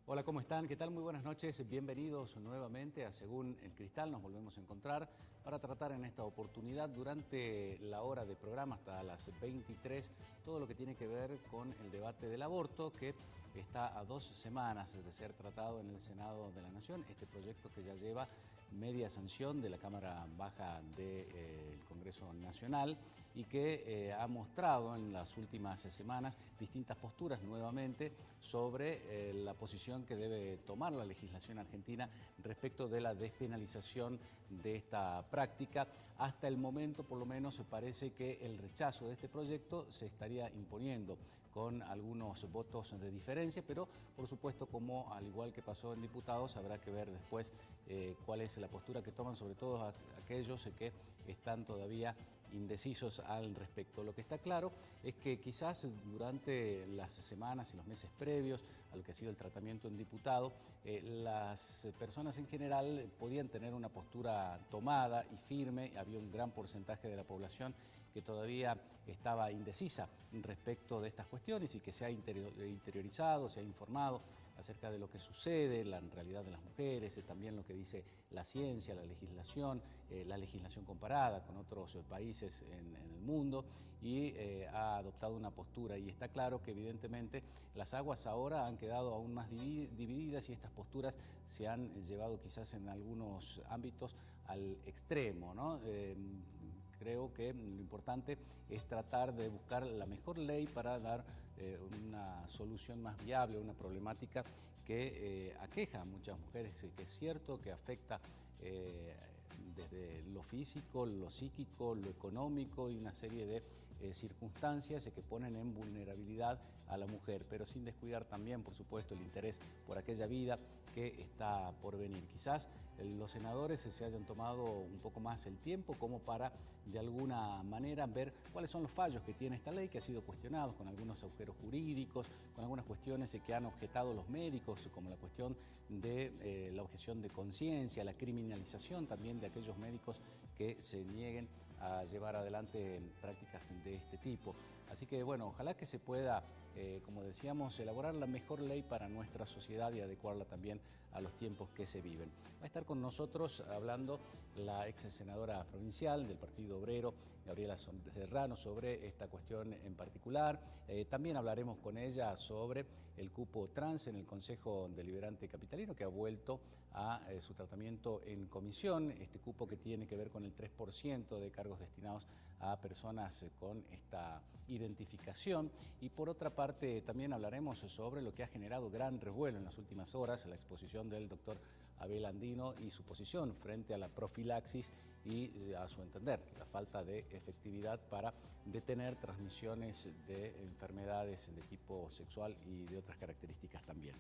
Hola, ¿cómo están? ¿Qué tal? Muy buenas noches. Bienvenidos nuevamente a Según el Cristal. Nos volvemos a encontrar para tratar en esta oportunidad durante la hora de programa hasta las 23 todo lo que tiene que ver con el debate del aborto, que está a 2 semanas de ser tratado en el Senado de la Nación. Este proyecto que ya lleva media sanción de la Cámara Baja del Congreso Nacional y que ha mostrado en las últimas semanas distintas posturas nuevamente sobre la posición que debe tomar la legislación argentina respecto de la despenalización de esta práctica. Hasta el momento, por lo menos, parece que el rechazo de este proyecto se estaría imponiendo con algunos votos de diferencia, pero por supuesto, como al igual que pasó en diputados, habrá que ver después cuál es la postura que toman, sobre todo aquellos que están todavía indecisos al respecto. Lo que está claro es que quizás durante las semanas y los meses previos a lo que ha sido el tratamiento en diputado, las personas en general podían tener una postura tomada y firme. Había un gran porcentaje de la población que todavía estaba indecisa respecto de estas cuestiones y que se ha interiorizado, se ha informado acerca de lo que sucede, la realidad de las mujeres, también lo que dice la ciencia, la legislación comparada con otros países en el mundo, y ha adoptado una postura. Y está claro que evidentemente las aguas ahora han quedado aún más divididas y estas posturas se han llevado quizás en algunos ámbitos al extremo, ¿no? Creo que lo importante es tratar de buscar la mejor ley para dar una solución más viable a una problemática que aqueja a muchas mujeres, que es cierto que afecta desde lo físico, lo psíquico, lo económico y una serie de circunstancias que ponen en vulnerabilidad a la mujer, pero sin descuidar también, por supuesto, el interés por aquella vida que está por venir. Quizás los senadores se hayan tomado un poco más el tiempo como para, de alguna manera, ver cuáles son los fallos que tiene esta ley, que ha sido cuestionado con algunos agujeros jurídicos, con algunas cuestiones que han objetado los médicos, como la cuestión de la objeción de conciencia, la criminalización también de aquellos médicos que se nieguen a llevar adelante prácticas de este tipo. Así que bueno, ojalá que se pueda, como decíamos, elaborar la mejor ley para nuestra sociedad y adecuarla también a los tiempos que se viven. Va a estar con nosotros hablando la ex senadora provincial del Partido Obrero, Gabriela Serrano, sobre esta cuestión en particular. También hablaremos con ella sobre el cupo trans en el Consejo Deliberante Capitalino, que ha vuelto a su tratamiento en comisión. Este cupo que tiene que ver con el 3% de cargos destinados a personas con esta identificación. Y por otra parte, también hablaremos sobre lo que ha generado gran revuelo en las últimas horas, la exposición del doctor Abel Andino y su posición frente a la profilaxis y, a su entender, la falta de efectividad para detener transmisiones de enfermedades de tipo sexual y de otras características también.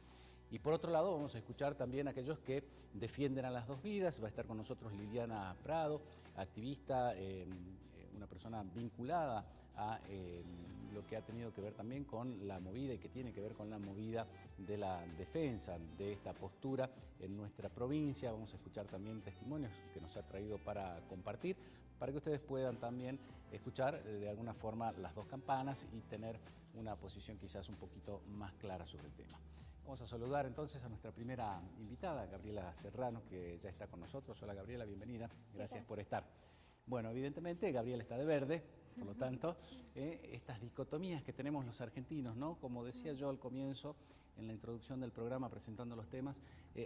Y por otro lado, vamos a escuchar también a aquellos que defienden a las dos vidas. Va a estar con nosotros Liliana Prado, activista, una persona vinculada a lo que ha tenido que ver también con la movida y que tiene que ver con la movida de la defensa de esta postura en nuestra provincia. Vamos a escuchar también testimonios que nos ha traído para compartir, para que ustedes puedan también escuchar de alguna forma las dos campanas y tener una posición quizás un poquito más clara sobre el tema. Vamos a saludar entonces a nuestra primera invitada, Gabriela Serrano, que ya está con nosotros. Hola Gabriela, bienvenida. Gracias por estar. Bueno, evidentemente Gabriela está de verde, por lo tanto, estas dicotomías que tenemos los argentinos, ¿no? Como decía yo al comienzo, en la introducción del programa presentando los temas,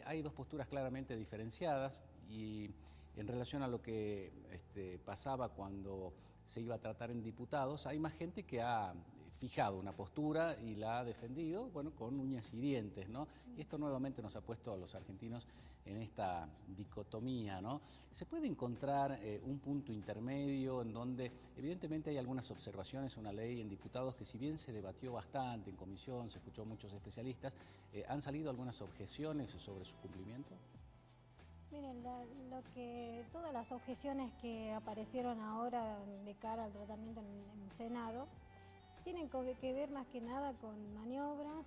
hay dos posturas claramente diferenciadas y en relación a lo que pasaba cuando se iba a tratar en diputados, hay más gente que ha fijado una postura y la ha defendido, bueno, con uñas y dientes, ¿no? Y esto nuevamente nos ha puesto a los argentinos en esta dicotomía, ¿no? Se puede encontrar un punto intermedio en donde evidentemente hay algunas observaciones a una ley en diputados que, si bien se debatió bastante en comisión, se escuchó a muchos especialistas, ¿han salido algunas objeciones sobre su cumplimiento? Miren, todas las objeciones que aparecieron ahora de cara al tratamiento en el Senado tienen que ver más que nada con maniobras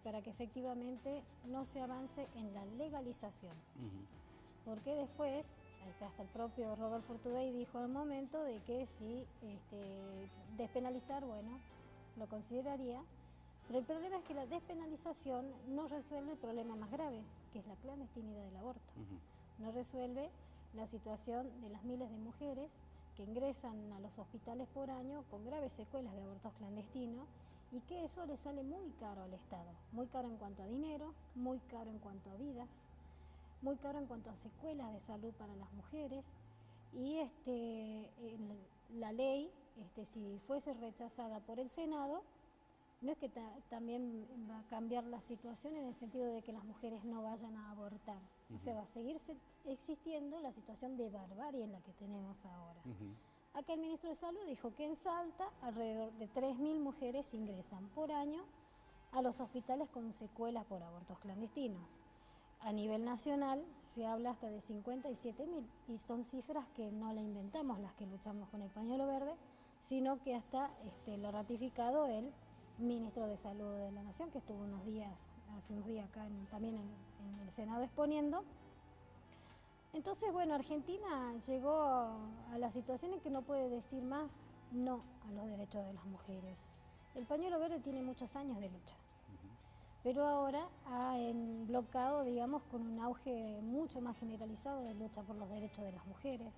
para que efectivamente no se avance en la legalización. Porque después, hasta el propio Rodolfo Urtubey dijo en el momento de que si despenalizar, bueno, lo consideraría, Pero el problema es que la despenalización no resuelve el problema más grave, que es la clandestinidad del aborto. No resuelve la situación de las miles de mujeres que ingresan a los hospitales por año con graves secuelas de abortos clandestinos y que eso le sale muy caro al Estado. Muy caro en cuanto a dinero, muy caro en cuanto a vidas, muy caro en cuanto a secuelas de salud para las mujeres. Y la ley, si fuese rechazada por el Senado, no es que también va a cambiar la situación en el sentido de que las mujeres no vayan a abortar. O sea, va a seguir existiendo la situación de barbarie en la que tenemos ahora. Acá el ministro de Salud dijo que en Salta alrededor de 3.000 mujeres ingresan por año a los hospitales con secuelas por abortos clandestinos. A nivel nacional se habla hasta de 57.000 y son cifras que no la inventamos las que luchamos con el pañuelo verde, sino que hasta lo ha ratificado el ministro de Salud de la Nación, que estuvo hace unos días acá también en el Senado exponiendo. Entonces, bueno, Argentina llegó a la situación en que no puede decir más no a los derechos de las mujeres. El pañuelo verde tiene muchos años de lucha, pero ahora ha bloqueado, digamos, con un auge mucho más generalizado de lucha por los derechos de las mujeres,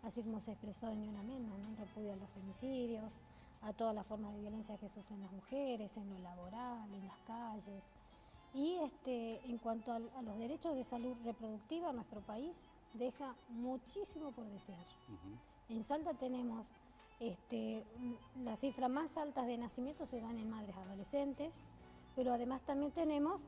así como se ha expresado en Ni Una Menos, ¿no? En repudio a los femicidios, a todas las formas de violencia que sufren las mujeres, en lo laboral, en las calles. Y en cuanto a los derechos de salud reproductiva, nuestro país deja muchísimo por desear. En Salta tenemos las cifras más altas de nacimientos se dan en madres adolescentes, pero además también tenemos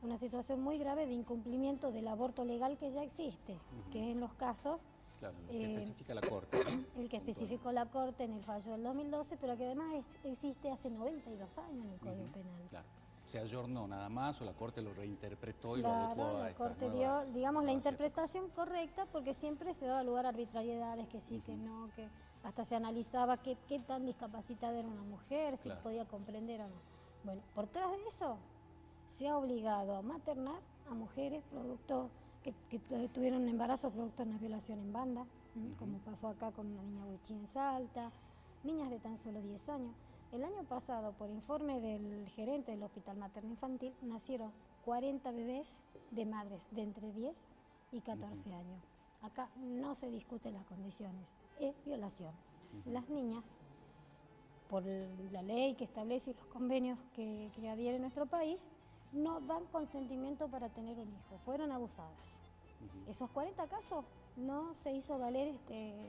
una situación muy grave de incumplimiento del aborto legal que ya existe, que en los casos... Claro, lo que especifica la Corte. El que especificó la Corte en el fallo del 2012, pero que además existe hace 92 años en el Código Penal. Claro. Se ayornó nada más o la Corte lo reinterpretó y lo adecuó a estas Corte nuevas, dio, digamos, la nuevas interpretación épocas. Correcta, porque siempre se daba lugar a arbitrariedades, que sí, que no, que hasta se analizaba qué tan discapacitada era una mujer, si podía comprender o no. Bueno, por tras de eso se ha obligado a maternar a mujeres producto que tuvieron un embarazo producto de una violación en banda, como pasó acá con una niña huichí en Salta, niñas de tan solo 10 años. El año pasado, por informe del gerente del Hospital Materno Infantil, nacieron 40 bebés de madres de entre 10 y 14 años. Acá no se discuten las condiciones, es violación. Las niñas, por la ley que establece y los convenios que adhiere nuestro país, no dan consentimiento para tener un hijo, fueron abusadas. Esos 40 casos no se hizo valer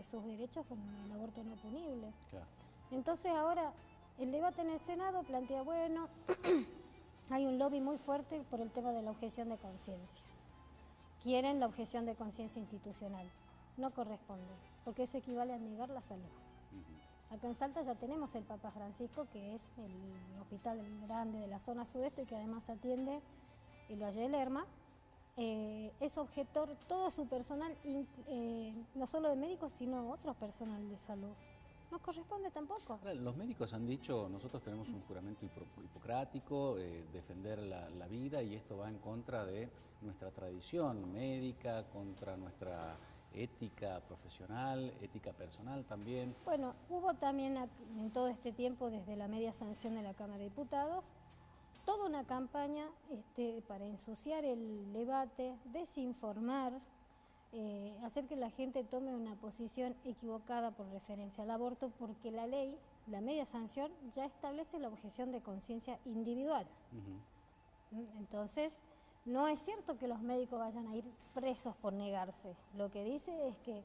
sus derechos con el aborto no punible. Claro. Entonces ahora el debate en el Senado plantea, bueno, hay un lobby muy fuerte por el tema de la objeción de conciencia. Quieren la objeción de conciencia institucional. No corresponde, porque eso equivale a negar la salud. Acá en Salta ya tenemos el Papa Francisco, que es el hospital grande de la zona sudeste, que además atiende el Valle de Lerma. Es objetor todo su personal, no solo de médicos, sino otros personal de salud. No corresponde tampoco. Ahora, los médicos han dicho, nosotros tenemos un juramento hipocrático, defender la vida, y esto va en contra de nuestra tradición médica, contra nuestra ética profesional, ética personal también. Bueno, hubo también en todo este tiempo, desde la media sanción de la Cámara de Diputados, toda una campaña para ensuciar el debate, desinformar, hacer que la gente tome una posición equivocada por referencia al aborto, porque la ley, la media sanción, ya establece la objeción de conciencia individual. Entonces, no es cierto que los médicos vayan a ir presos por negarse. Lo que dice es que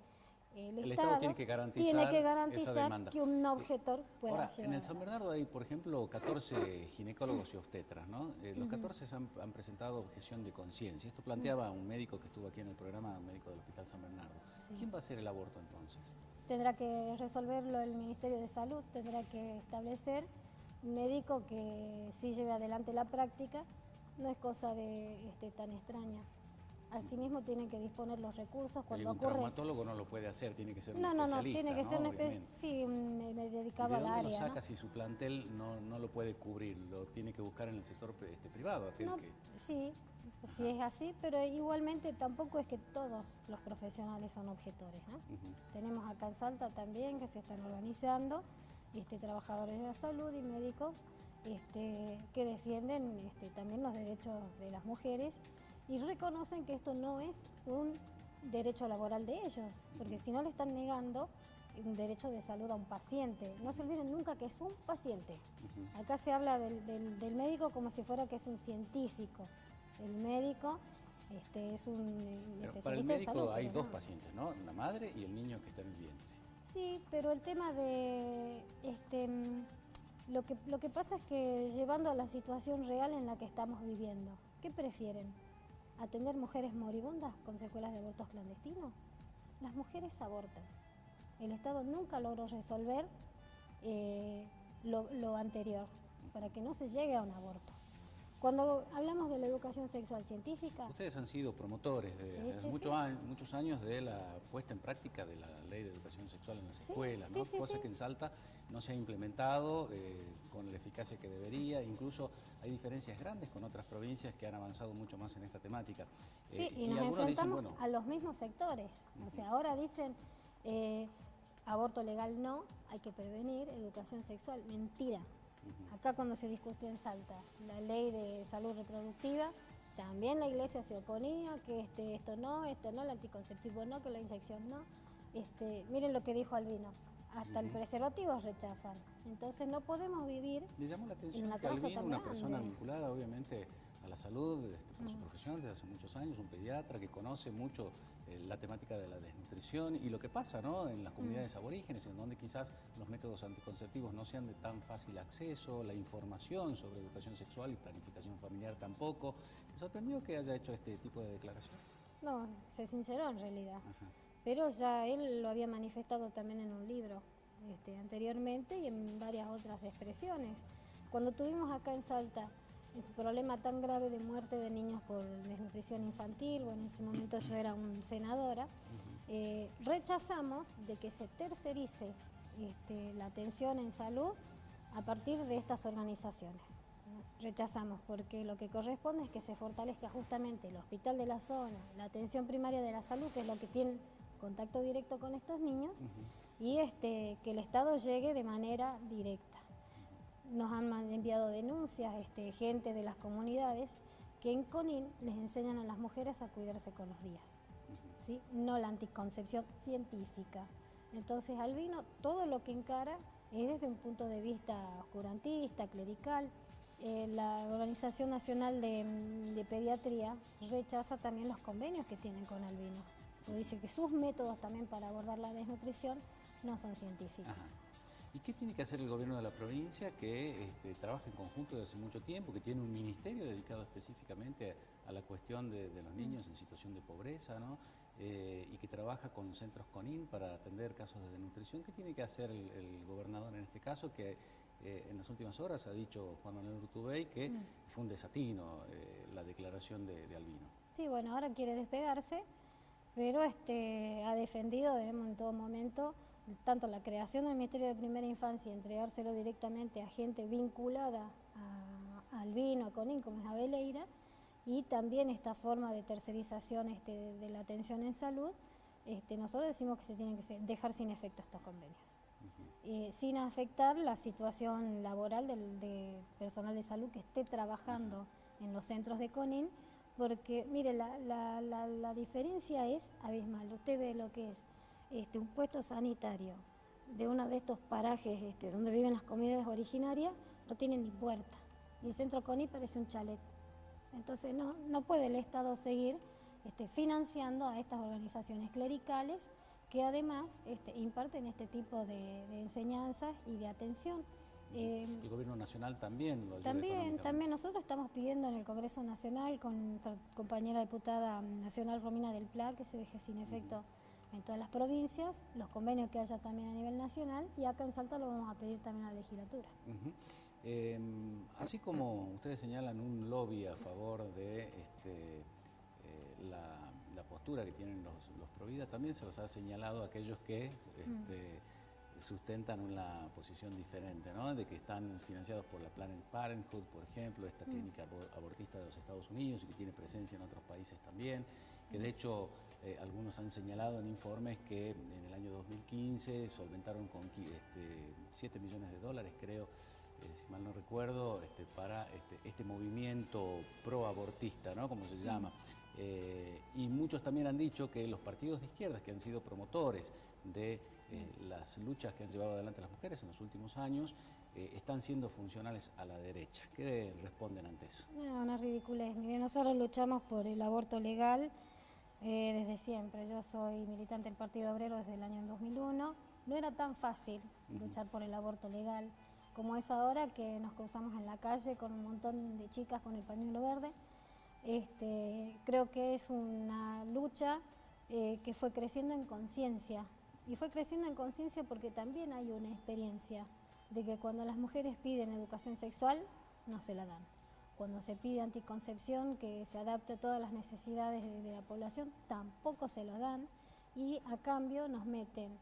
el Estado tiene que garantizar que un objetor pueda llevar. En el San Bernardo hay, por ejemplo, 14 ginecólogos y obstetras, ¿no? Los 14 han presentado objeción de conciencia. Esto planteaba un médico que estuvo aquí en el programa, un médico del Hospital San Bernardo. Sí. ¿Quién va a hacer el aborto entonces? Tendrá que resolverlo el Ministerio de Salud, tendrá que establecer un médico que sí lleve adelante la práctica. No es cosa tan extraña. Asimismo tienen que disponer los recursos cuando ocurre. Un traumatólogo no lo puede hacer, tiene que ser un especialista. No, tiene que ser un especialista, sí, dedicado al área. ¿De dónde lo saca si su plantel no lo puede cubrir? Lo tiene que buscar en el sector privado. Sí, es así, pero igualmente tampoco es que todos los profesionales son objetores, ¿no? Tenemos acá en Salta también que se están organizando, trabajadores de la salud y médicos que defienden también los derechos de las mujeres y reconocen que esto no es un derecho laboral de ellos, porque si no le están negando un derecho de salud a un paciente. No se olviden nunca que es un paciente. Acá se habla del médico como si fuera que es un científico. El médico es un Pero especialista para el en médico salud. hay pero dos no. pacientes, ¿no? La madre y el niño que está en el vientre. Sí, pero el tema de lo que pasa es que llevando a la situación real en la que estamos viviendo, ¿qué prefieren? ¿Atender mujeres moribundas con secuelas de abortos clandestinos? Las mujeres abortan. El Estado nunca logró resolver lo anterior para que no se llegue a un aborto. Cuando hablamos de la educación sexual científica... Ustedes han sido promotores desde hace muchos años de la puesta en práctica de la Ley de Educación Sexual en las escuelas, ¿no? Cosa que en Salta no se ha implementado con la eficacia que debería. Incluso hay diferencias grandes con otras provincias que han avanzado mucho más en esta temática. Sí, y nos enfrentamos a los mismos sectores. O sea, ahora dicen aborto legal no, hay que prevenir, educación sexual, mentira. Acá cuando se discutió en Salta la ley de salud reproductiva, también la iglesia se oponía, que esto no, el anticonceptivo no, que la inyección no. Miren lo que dijo Albino, hasta el preservativo rechazan. Entonces no podemos vivir Le llamó la en atención un que atraso Albino, tan una grande. persona vinculada obviamente a la salud por su profesión desde hace muchos años, un pediatra que conoce mucho la temática de la desnutrición y lo que pasa, ¿no?, en las comunidades aborígenes, en donde quizás los métodos anticonceptivos no sean de tan fácil acceso, la información sobre educación sexual y planificación familiar tampoco. ¿Te sorprendió que haya hecho este tipo de declaración? No, se sinceró en realidad. Ajá. Pero ya él lo había manifestado también en un libro anteriormente y en varias otras expresiones. Cuando tuvimos acá en Salta el problema tan grave de muerte de niños por desnutrición infantil, bueno, en ese momento yo era senadora, rechazamos de que se tercerice la atención en salud a partir de estas organizaciones. Rechazamos porque lo que corresponde es que se fortalezca justamente el hospital de la zona, la atención primaria de la salud, que es lo que tiene contacto directo con estos niños, y que el Estado llegue de manera directa. Nos han enviado denuncias, gente de las comunidades, que en CONIN les enseñan a las mujeres a cuidarse con los días, ¿sí? No la anticoncepción científica. Entonces Albino todo lo que encara es desde un punto de vista oscurantista, clerical. La Organización Nacional de Pediatría rechaza también los convenios que tienen con Albino. Dice que sus métodos también para abordar la desnutrición no son científicos. Ajá. ¿Y qué tiene que hacer el gobierno de la provincia que trabaja en conjunto desde hace mucho tiempo, que tiene un ministerio dedicado específicamente a la cuestión de los niños en situación de pobreza, ¿no? Y que trabaja con centros CONIN para atender casos de desnutrición? ¿Qué tiene que hacer el gobernador en este caso, que en las últimas horas ha dicho Juan Manuel Urtubey que fue un desatino la declaración de Albino? Sí, bueno, ahora quiere despegarse, pero ha defendido en todo momento tanto la creación del Ministerio de Primera Infancia y entregárselo directamente a gente vinculada a Albino, a CONIN, como es Abeleira, y también esta forma de tercerización de la atención en salud. Nosotros decimos que se tienen que dejar sin efecto estos convenios, sin afectar la situación laboral del personal de salud que esté trabajando en los centros de CONIN, porque mire, la diferencia es abismal. Usted ve lo que es un puesto sanitario de uno de estos parajes donde viven las comunidades originarias, no tiene ni puerta, y el centro CONIN parece un chalet. Entonces no puede el Estado seguir financiando a estas organizaciones clericales que además imparten este tipo de enseñanzas y de atención. El gobierno nacional también lo ayuda económicamente. También nosotros estamos pidiendo en el Congreso Nacional con nuestra compañera diputada nacional Romina del Pla que se deje sin efecto en todas las provincias, los convenios que haya también a nivel nacional, y acá en Salta lo vamos a pedir también a la legislatura. Así como ustedes señalan un lobby a favor de la postura que tienen los Provida, también se los ha señalado a aquellos que sustentan una posición diferente, ¿no? De que están financiados por la Planned Parenthood, por ejemplo, esta clínica abortista de los Estados Unidos, y que tiene presencia en otros países también, que de hecho algunos han señalado en informes que en el año 2015 solventaron con $7 millones, creo, si mal no recuerdo, para este movimiento pro-abortista, ¿no? Como se llama. Y muchos también han dicho que los partidos de izquierdas que han sido promotores de las luchas que han llevado adelante las mujeres en los últimos años están siendo funcionales a la derecha. ¿Qué responden ante eso? No, una ridiculez. Mire, nosotros luchamos por el aborto legal desde siempre. Yo soy militante del Partido Obrero desde el año 2001. No era tan fácil luchar por el aborto legal como es ahora, que nos cruzamos en la calle con un montón de chicas con el pañuelo verde. Creo que es una lucha que fue creciendo en conciencia. Y fue creciendo en conciencia porque también hay una experiencia de que cuando las mujeres piden educación sexual, no se la dan. Cuando se pide anticoncepción, que se adapte a todas las necesidades de la población, tampoco se lo dan. Y a cambio nos meten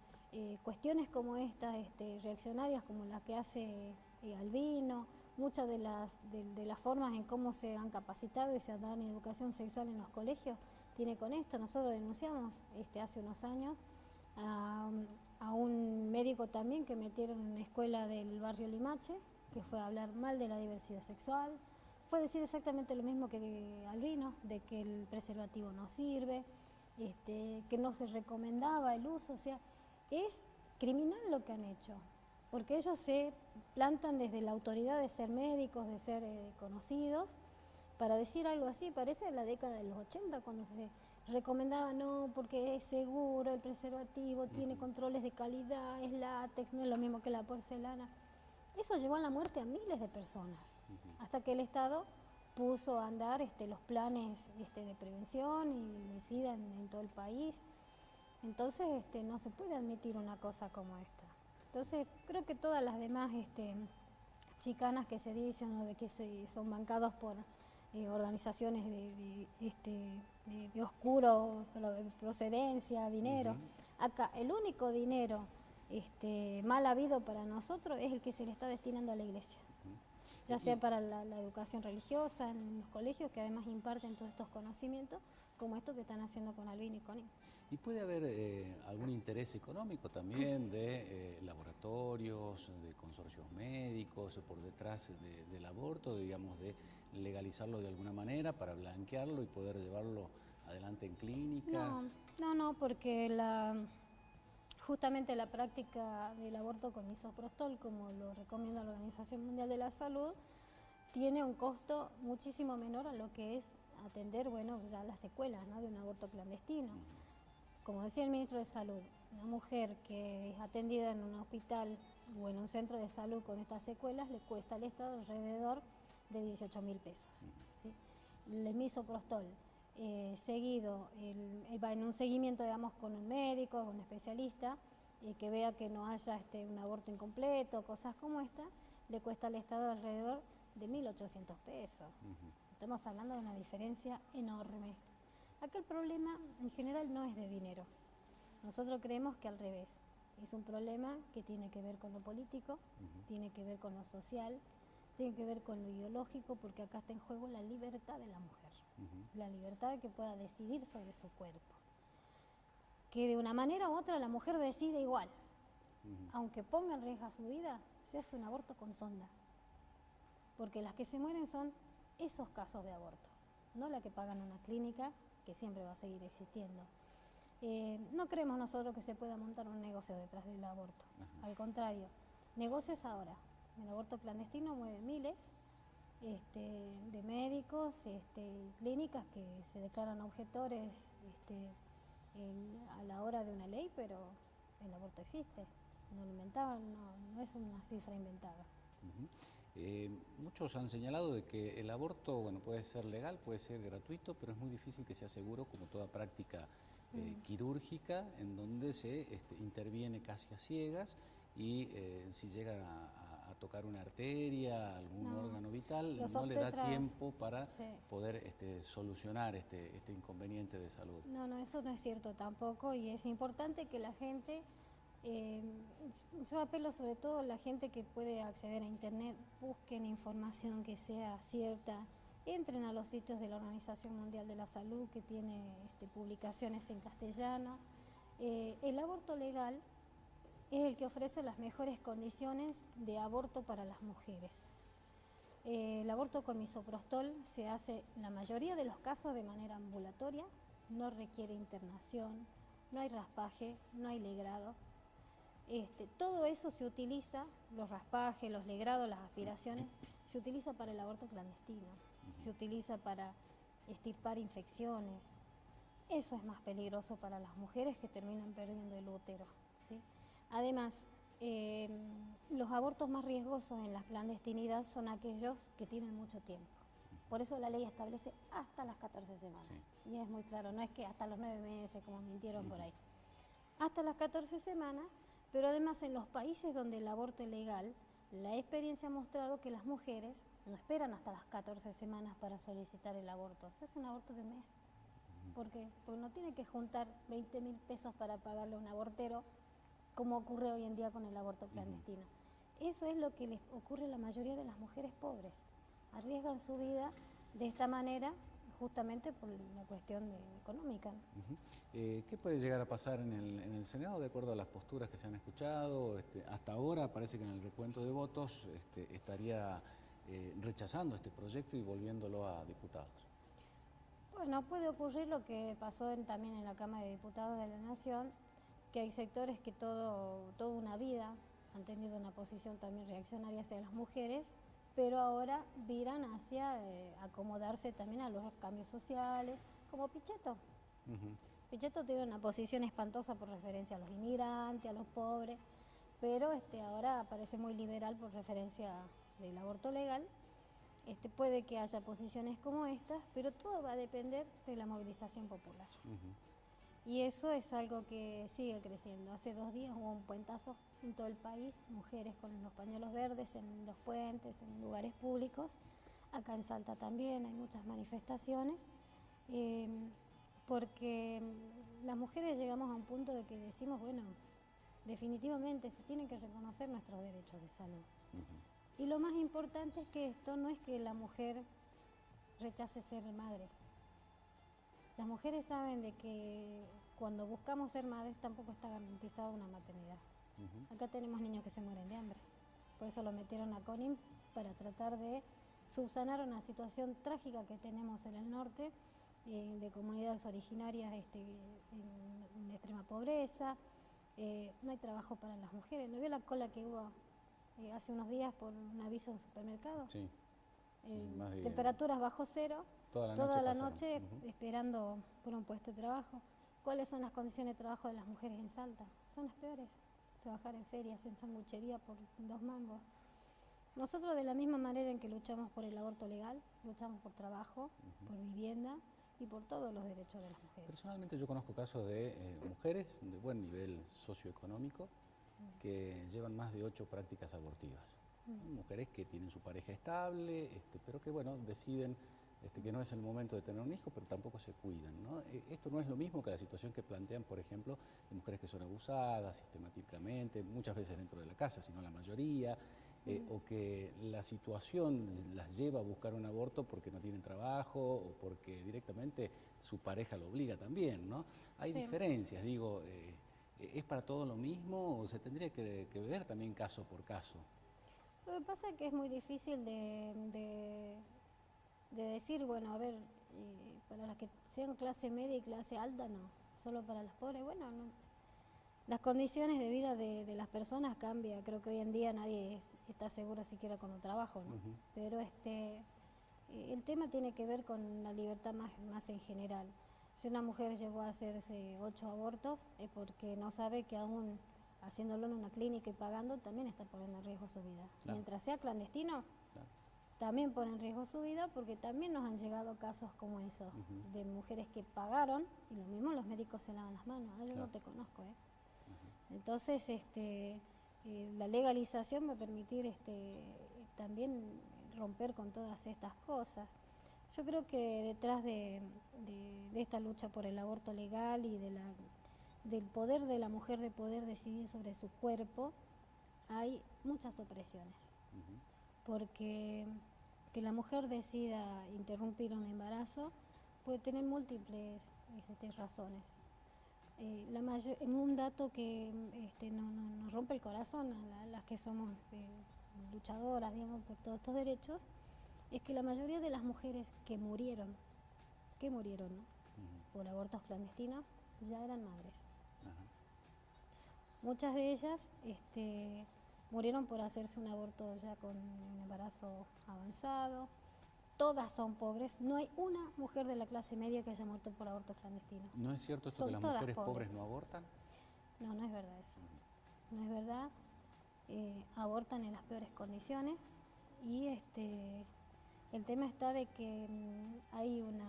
cuestiones como estas, reaccionarias, como la que hace Albino, muchas de las formas en cómo se han capacitado y se dan educación sexual en los colegios, tiene con esto. Nosotros denunciamos hace unos años a un médico también que metieron en una escuela del barrio Limache, que fue a hablar mal de la diversidad sexual, fue decir exactamente lo mismo que Albino, de que el preservativo no sirve, que no se recomendaba el uso. O sea, es criminal lo que han hecho, porque ellos se plantan desde la autoridad de ser médicos, de ser conocidos, para decir algo así. Parece la década de los 80, cuando se recomendaba no, porque es seguro, el preservativo tiene controles de calidad, es látex, no es lo mismo que la porcelana. Eso llevó a la muerte a miles de personas, hasta que el Estado puso a andar los planes de prevención y SIDA en todo el país. Entonces no se puede admitir una cosa como esta. Entonces creo que todas las demás chicanas que se dicen, o de que son bancados por organizaciones de oscuro procedencia, dinero. Acá el único dinero mal habido para nosotros es el que se le está destinando a la iglesia, ya sea para la educación religiosa en los colegios, que además imparten todos estos conocimientos, como esto que están haciendo con Albino y con él. ¿Y puede haber algún interés económico también de laboratorios, de consorcios médicos por detrás del aborto, digamos, de legalizarlo de alguna manera para blanquearlo y poder llevarlo adelante en clínicas? No, porque justamente la práctica del aborto con misoprostol, como lo recomienda la Organización Mundial de la Salud, tiene un costo muchísimo menor a lo que es atender, ya las secuelas, ¿no?, de un aborto clandestino. Como decía el ministro de Salud, una mujer que es atendida en un hospital o en un centro de salud con estas secuelas le cuesta al Estado alrededor de 18.000 pesos. ¿Sí? El misoprostol seguido, va en un seguimiento, digamos, con un médico, con un especialista, que vea que no haya un aborto incompleto, cosas como esta, le cuesta al Estado alrededor de 1.800 pesos. Estamos hablando de una diferencia enorme. Acá el problema en general no es de dinero. Nosotros creemos que al revés. Es un problema que tiene que ver con lo político, tiene que ver con lo social, tiene que ver con lo ideológico, porque acá está en juego la libertad de la mujer, la libertad de que pueda decidir sobre su cuerpo. Que de una manera u otra la mujer decide igual, aunque ponga en riesgo su vida, se hace un aborto con sonda. Porque las que se mueren son esos casos de aborto, no la que pagan una clínica, que siempre va a seguir existiendo. No creemos nosotros que se pueda montar un negocio detrás del aborto. Al contrario, negocios ahora. El aborto clandestino mueve miles de médicos, clínicas que se declaran objetores a la hora de una ley, pero el aborto existe. No lo inventaban, no es una cifra inventada. Muchos han señalado de que el aborto, puede ser legal, puede ser gratuito, pero es muy difícil que sea seguro, como toda práctica quirúrgica, en donde se interviene casi a ciegas y si llega a tocar una arteria, algún órgano vital, no le da tiempo para poder solucionar este inconveniente de salud. No, eso no es cierto tampoco, y es importante que la gente... yo apelo sobre todo a la gente que puede acceder a internet, busquen información que sea cierta, entren a los sitios de la Organización Mundial de la Salud, que tiene publicaciones en castellano. El aborto legal es el que ofrece las mejores condiciones de aborto para las mujeres. El aborto con misoprostol se hace en la mayoría de los casos de manera ambulatoria, no requiere internación, no hay raspaje, no hay legrado. Todo eso se utiliza, los raspajes, los legrados, las aspiraciones, se utiliza para el aborto clandestino, se utiliza para extirpar infecciones. Eso es más peligroso para las mujeres que terminan perdiendo el útero, ¿sí? Además, los abortos más riesgosos en la clandestinidad son aquellos que tienen mucho tiempo. Por eso la ley establece hasta las 14 semanas. Sí. Y es muy claro, no es que hasta los 9 meses, como mintieron por ahí. Hasta las 14 semanas, pero además en los países donde el aborto es legal, la experiencia ha mostrado que las mujeres no esperan hasta las 14 semanas para solicitar el aborto. Se hace un aborto de un mes. ¿Por qué? Porque no tiene que juntar 20.000 pesos para pagarle a un abortero, como ocurre hoy en día con el aborto clandestino. Eso es lo que les ocurre a la mayoría de las mujeres pobres. Arriesgan su vida de esta manera justamente por la cuestión económica. ¿Qué puede llegar a pasar en el Senado de acuerdo a las posturas que se han escuchado? Hasta ahora parece que en el recuento de votos estaría rechazando este proyecto y volviéndolo a diputados. Bueno, puede ocurrir lo que pasó también en la Cámara de Diputados de la Nación, que hay sectores que toda una vida han tenido una posición también reaccionaria hacia las mujeres, pero ahora viran hacia acomodarse también a los cambios sociales, como Pichetto. Pichetto tiene una posición espantosa por referencia a los inmigrantes, a los pobres, pero ahora parece muy liberal por referencia del aborto legal. Puede que haya posiciones como estas, pero todo va a depender de la movilización popular. Y eso es algo que sigue creciendo. Hace 2 días hubo un puentazo en todo el país, mujeres con los pañuelos verdes en los puentes, en lugares públicos. Acá en Salta también hay muchas manifestaciones, porque las mujeres llegamos a un punto de que decimos, bueno, definitivamente se tienen que reconocer nuestros derechos de salud. Y lo más importante es que esto no es que la mujer rechace ser madre. Las mujeres saben de que cuando buscamos ser madres tampoco está garantizada una maternidad. Acá tenemos niños que se mueren de hambre. Por eso lo metieron a CONIM para tratar de subsanar una situación trágica que tenemos en el norte, de comunidades originarias en extrema pobreza. No hay trabajo para las mujeres. ¿No vio la cola que hubo hace unos días por un aviso en supermercado? Sí. Temperaturas bajo cero, toda la noche esperando por un puesto de trabajo. ¿Cuáles son las condiciones de trabajo de las mujeres en Salta? Son las peores. Trabajar en ferias, en sanguchería por 2 mangos. Nosotros, de la misma manera en que luchamos por el aborto legal, luchamos por trabajo, por vivienda y por todos los derechos de las mujeres. Personalmente yo conozco casos de mujeres de buen nivel socioeconómico que llevan más de 8 prácticas abortivas. Mujeres que tienen su pareja estable, pero que bueno, deciden que no es el momento de tener un hijo, pero tampoco se cuidan, ¿no? Esto no es lo mismo que la situación que plantean, por ejemplo, de mujeres que son abusadas sistemáticamente, muchas veces dentro de la casa, sino la mayoría, o que la situación las lleva a buscar un aborto porque no tienen trabajo o porque directamente su pareja lo obliga también, ¿no? Hay diferencias, digo, ¿es para todo lo mismo o se tendría que ver también caso por caso? Lo que pasa es que es muy difícil de decir, bueno, a ver, para las que sean clase media y clase alta, no, solo para las pobres, bueno, no. Las condiciones de vida de las personas cambian, creo que hoy en día nadie está seguro siquiera con un trabajo, ¿no? Pero el tema tiene que ver con la libertad más en general. Si una mujer llegó a hacerse 8 abortos es porque no sabe que aún haciéndolo en una clínica y pagando también está poniendo en riesgo su vida. Claro. Mientras sea clandestino, también pone en riesgo su vida porque también nos han llegado casos como esos, de mujeres que pagaron y lo mismo los médicos se lavan las manos. Yo no te conozco, Entonces, la legalización va a permitir también romper con todas estas cosas. Yo creo que detrás de esta lucha por el aborto legal y del poder de la mujer de poder decidir sobre su cuerpo, hay muchas opresiones. Porque que la mujer decida interrumpir un embarazo puede tener múltiples razones. en un dato que nos rompe el corazón a las que somos luchadoras, digamos, por todos estos derechos, es que la mayoría de las mujeres que murieron, ¿no? Por abortos clandestinos, ya eran madres. Ajá. Muchas de ellas murieron por hacerse un aborto ya con un embarazo avanzado. Todas son pobres. No hay una mujer de la clase media que haya muerto por aborto clandestino. ¿No es cierto esto que las mujeres pobres no abortan? No, no es verdad eso. No es verdad. Abortan en las peores condiciones y el tema está de que hay un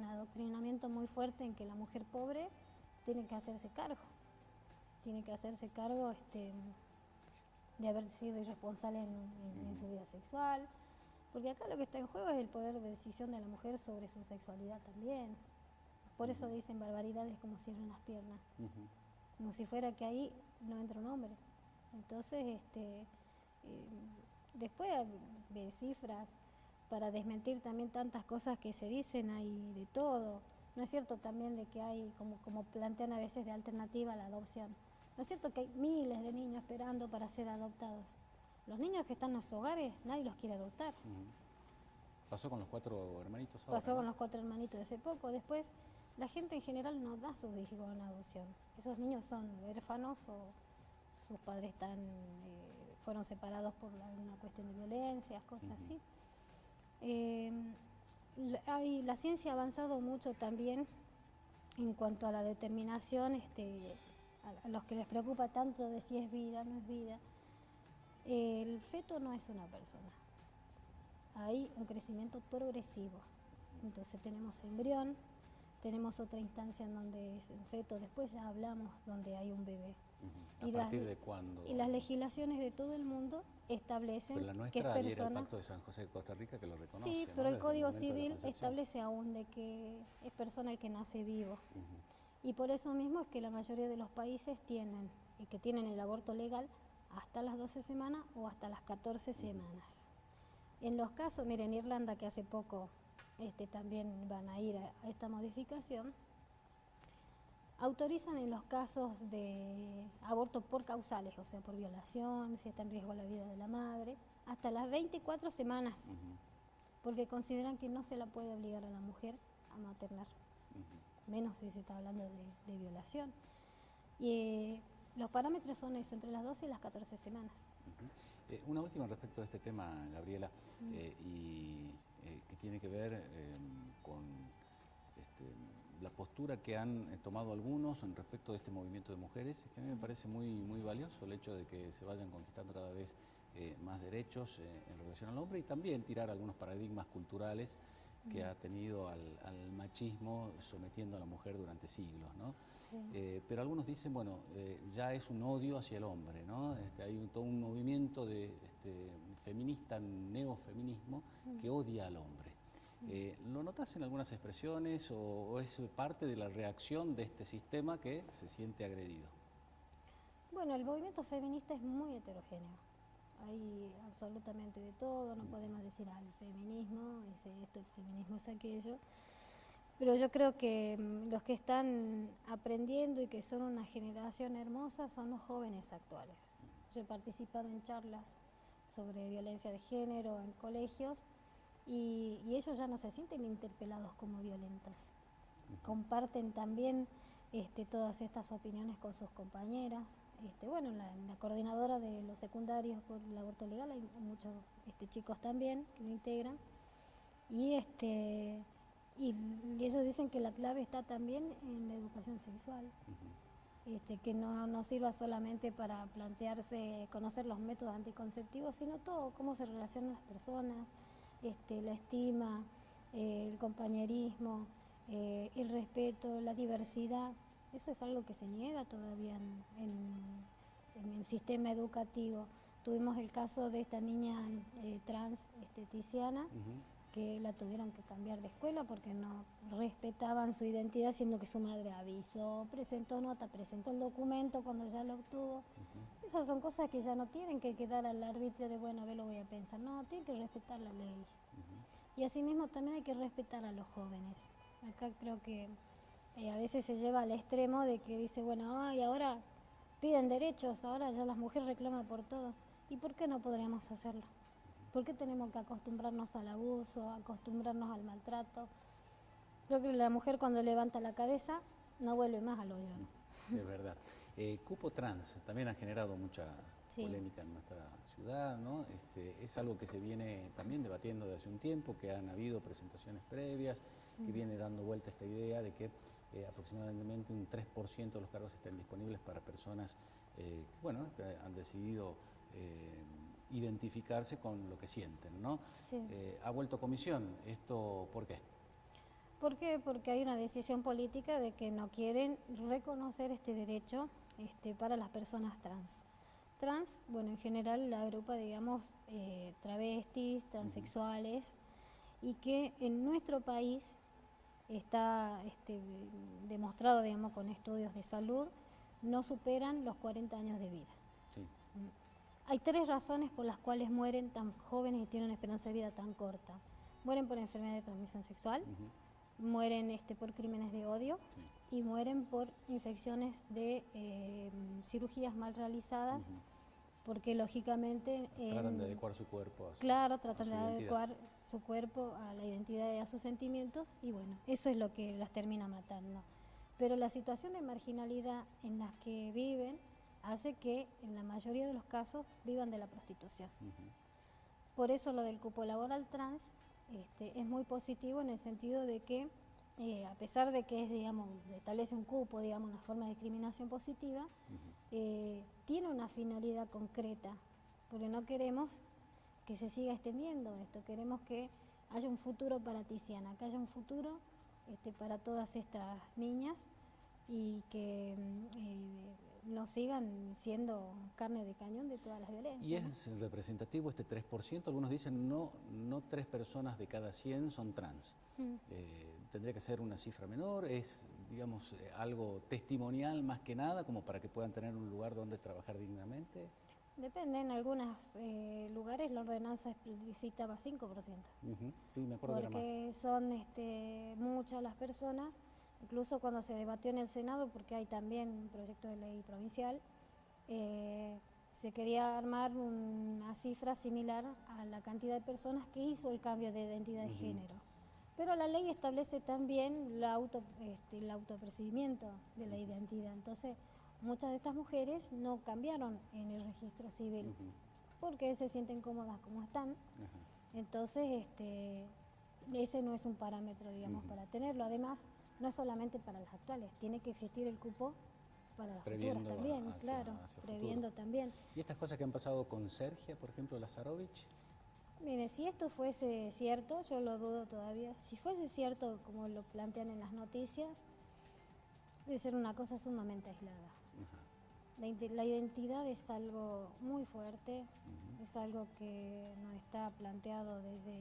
adoctrinamiento muy fuerte en que la mujer pobre tiene que hacerse cargo. Tiene que hacerse cargo de haber sido irresponsable en su vida sexual. Porque acá lo que está en juego es el poder de decisión de la mujer sobre su sexualidad también. Por eso dicen barbaridades como cierran las piernas. Como si fuera que ahí no entra un hombre. Entonces, después de cifras, para desmentir también tantas cosas que se dicen, hay de todo. No es cierto también de que hay, como plantean a veces, de alternativa a la adopción. No es cierto que hay miles de niños esperando para ser adoptados. Los niños que están en los hogares, nadie los quiere adoptar. Pasó con los 4 hermanitos ahora, Pasó ¿no? con los 4 hermanitos de hace poco. Después, la gente en general no da sus hijos en adopción. Esos niños son huérfanos o sus padres fueron separados por una cuestión de violencia, cosas así. La ciencia ha avanzado mucho también en cuanto a la determinación, a los que les preocupa tanto de si es vida o no es vida. El feto no es una persona. Hay un crecimiento progresivo. Entonces tenemos embrión, tenemos otra instancia en donde es el feto, después ya hablamos donde hay un bebé. ¿A partir de cuándo? Y las legislaciones de todo el mundo establecen pero la que es nuestra persona. el Pacto de San José de Costa Rica que lo reconoce. Sí, ¿no? pero el Desde Código momento de la Civil concepción. establece aún de que es persona el que nace vivo. Y por eso mismo es que la mayoría de los países tienen el aborto legal hasta las 12 semanas o hasta las 14 semanas. En los casos, miren, Irlanda, que hace poco también van a ir a esta modificación, autorizan en los casos de aborto por causales, o sea, por violación, si está en riesgo la vida de la madre, hasta las 24 semanas, porque consideran que no se la puede obligar a la mujer a maternar, menos si se está hablando de violación. Y los parámetros son eso, entre las 12 y las 14 semanas. Una última respecto de este tema, Gabriela, que tiene que ver con la postura que han tomado algunos en respecto de este movimiento de mujeres, que a mí me parece muy, muy valioso el hecho de que se vayan conquistando cada vez más derechos en relación al hombre y también tirar algunos paradigmas culturales que ha tenido al machismo sometiendo a la mujer durante siglos, ¿no? Sí. Pero algunos dicen, bueno, ya es un odio hacia el hombre, ¿no? Hay todo un movimiento de feminista, neofeminismo, que odia al hombre. ¿Lo notas en algunas expresiones o es parte de la reacción de este sistema que se siente agredido? Bueno, el movimiento feminista es muy heterogéneo. Hay absolutamente de todo, no podemos decir el feminismo es esto, el feminismo es aquello. Pero yo creo que los que están aprendiendo y que son una generación hermosa son los jóvenes actuales. Yo he participado en charlas sobre violencia de género en colegios y ellos ya no se sienten interpelados como violentos. Comparten también todas estas opiniones con sus compañeras. Bueno, la coordinadora de los secundarios por el aborto legal, hay muchos chicos también que lo integran. Y ellos dicen que la clave está también en la educación sexual. Que no sirva solamente para plantearse, conocer los métodos anticonceptivos, sino todo, cómo se relacionan las personas, la estima, el compañerismo, el respeto, la diversidad. Eso es algo que se niega todavía en el sistema educativo. Tuvimos el caso de esta niña trans, Tiziana, que la tuvieron que cambiar de escuela porque no respetaban su identidad, siendo que su madre avisó, presentó nota, presentó el documento cuando ya lo obtuvo. Esas son cosas que ya no tienen que quedar al arbitrio de, bueno, a ver, lo voy a pensar. No, tienen que respetar la ley. Y asimismo también hay que respetar a los jóvenes. Acá creo que a veces se lleva al extremo de que dice, bueno, ay, ahora piden derechos, ahora ya las mujeres reclaman por todo. ¿Y por qué no podríamos hacerlo? ¿Por qué tenemos que acostumbrarnos al abuso, acostumbrarnos al maltrato? Creo que la mujer cuando levanta la cabeza no vuelve más al hoyo, ¿no? Es verdad. Cupo trans también ha generado mucha polémica en nuestra ciudad, ¿no? Es algo que se viene también debatiendo desde hace un tiempo, que han habido presentaciones previas, que viene dando vuelta esta idea de que aproximadamente un 3% de los cargos estén disponibles para personas que, bueno, han decidido identificarse con lo que sienten, ¿no? Sí. Ha vuelto a comisión. ¿Esto por qué? ¿Por qué? Porque hay una decisión política de que no quieren reconocer este derecho para las personas trans. Trans, bueno, en general la agrupa, digamos, travestis, transexuales, y que en nuestro país está demostrado, digamos, con estudios de salud, no superan los 40 años de vida. Sí. Hay 3 razones por las cuales mueren tan jóvenes y tienen una esperanza de vida tan corta. Mueren por enfermedad de transmisión sexual, mueren por crímenes de odio, y mueren por infecciones de cirugías mal realizadas, porque lógicamente... tratan de adecuar su cuerpo a su, claro, tratan de identidad. adecuar su cuerpo a la identidad y a sus sentimientos, y bueno, eso es lo que las termina matando. Pero la situación de marginalidad en la que viven hace que en la mayoría de los casos vivan de la prostitución. Por eso lo del cupo laboral trans es muy positivo en el sentido de que a pesar de que es, digamos, establece un cupo, digamos, una forma de discriminación positiva, tiene una finalidad concreta, porque no queremos que se siga extendiendo esto, queremos que haya un futuro para Tiziana, que haya un futuro para todas estas niñas y que no sigan siendo carne de cañón de todas las violencias. ¿Y es representativo este 3%? Algunos dicen no 3 personas de cada 100 son trans. ¿Tendría que ser una cifra menor? ¿Es, digamos, algo testimonial más que nada, como para que puedan tener un lugar donde trabajar dignamente? Depende, en algunos lugares la ordenanza explicitaba 5%. Sí, me acuerdo que era más. Porque son muchas las personas, incluso cuando se debatió en el Senado, porque hay también un proyecto de ley provincial, se quería armar una cifra similar a la cantidad de personas que hizo el cambio de identidad de género. Pero la ley establece también el autopercibimiento de la identidad. Entonces, muchas de estas mujeres no cambiaron en el registro civil porque se sienten cómodas como están. Entonces, ese no es un parámetro, digamos, para tenerlo. Además, no es solamente para las actuales, tiene que existir el cupo para las futuras también, claro, previendo también. ¿Y estas cosas que han pasado con Sergia, por ejemplo, Lazarovich? Mire, si esto fuese cierto, yo lo dudo todavía, si fuese cierto como lo plantean en las noticias, debe ser una cosa sumamente aislada. La identidad es algo muy fuerte, es algo que no está planteado desde,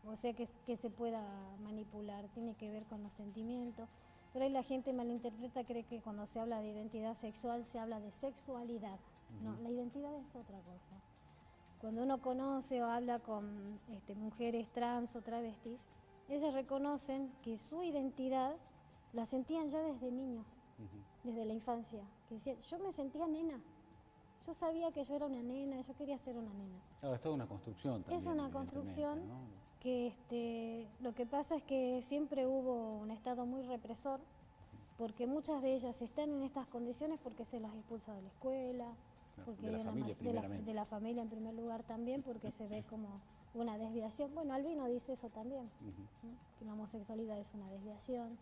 o sea, que se pueda manipular, tiene que ver con los sentimientos, pero ahí la gente malinterpreta, cree que cuando se habla de identidad sexual se habla de sexualidad. No, la identidad es otra cosa. Cuando uno conoce o habla con mujeres trans o travestis, ellas reconocen que su identidad la sentían ya desde niños, desde la infancia, que decían, yo me sentía nena, yo sabía que yo era una nena, yo quería ser una nena. Ahora, es toda una construcción también. Es una construcción, ¿no? Que lo que pasa es que siempre hubo un estado muy represor, porque muchas de ellas están en estas condiciones porque se las expulsa de la escuela, porque de la familia en primer lugar también, porque se ve como una desviación. Bueno, Albino dice eso también, ¿no? Que la homosexualidad es una desviación.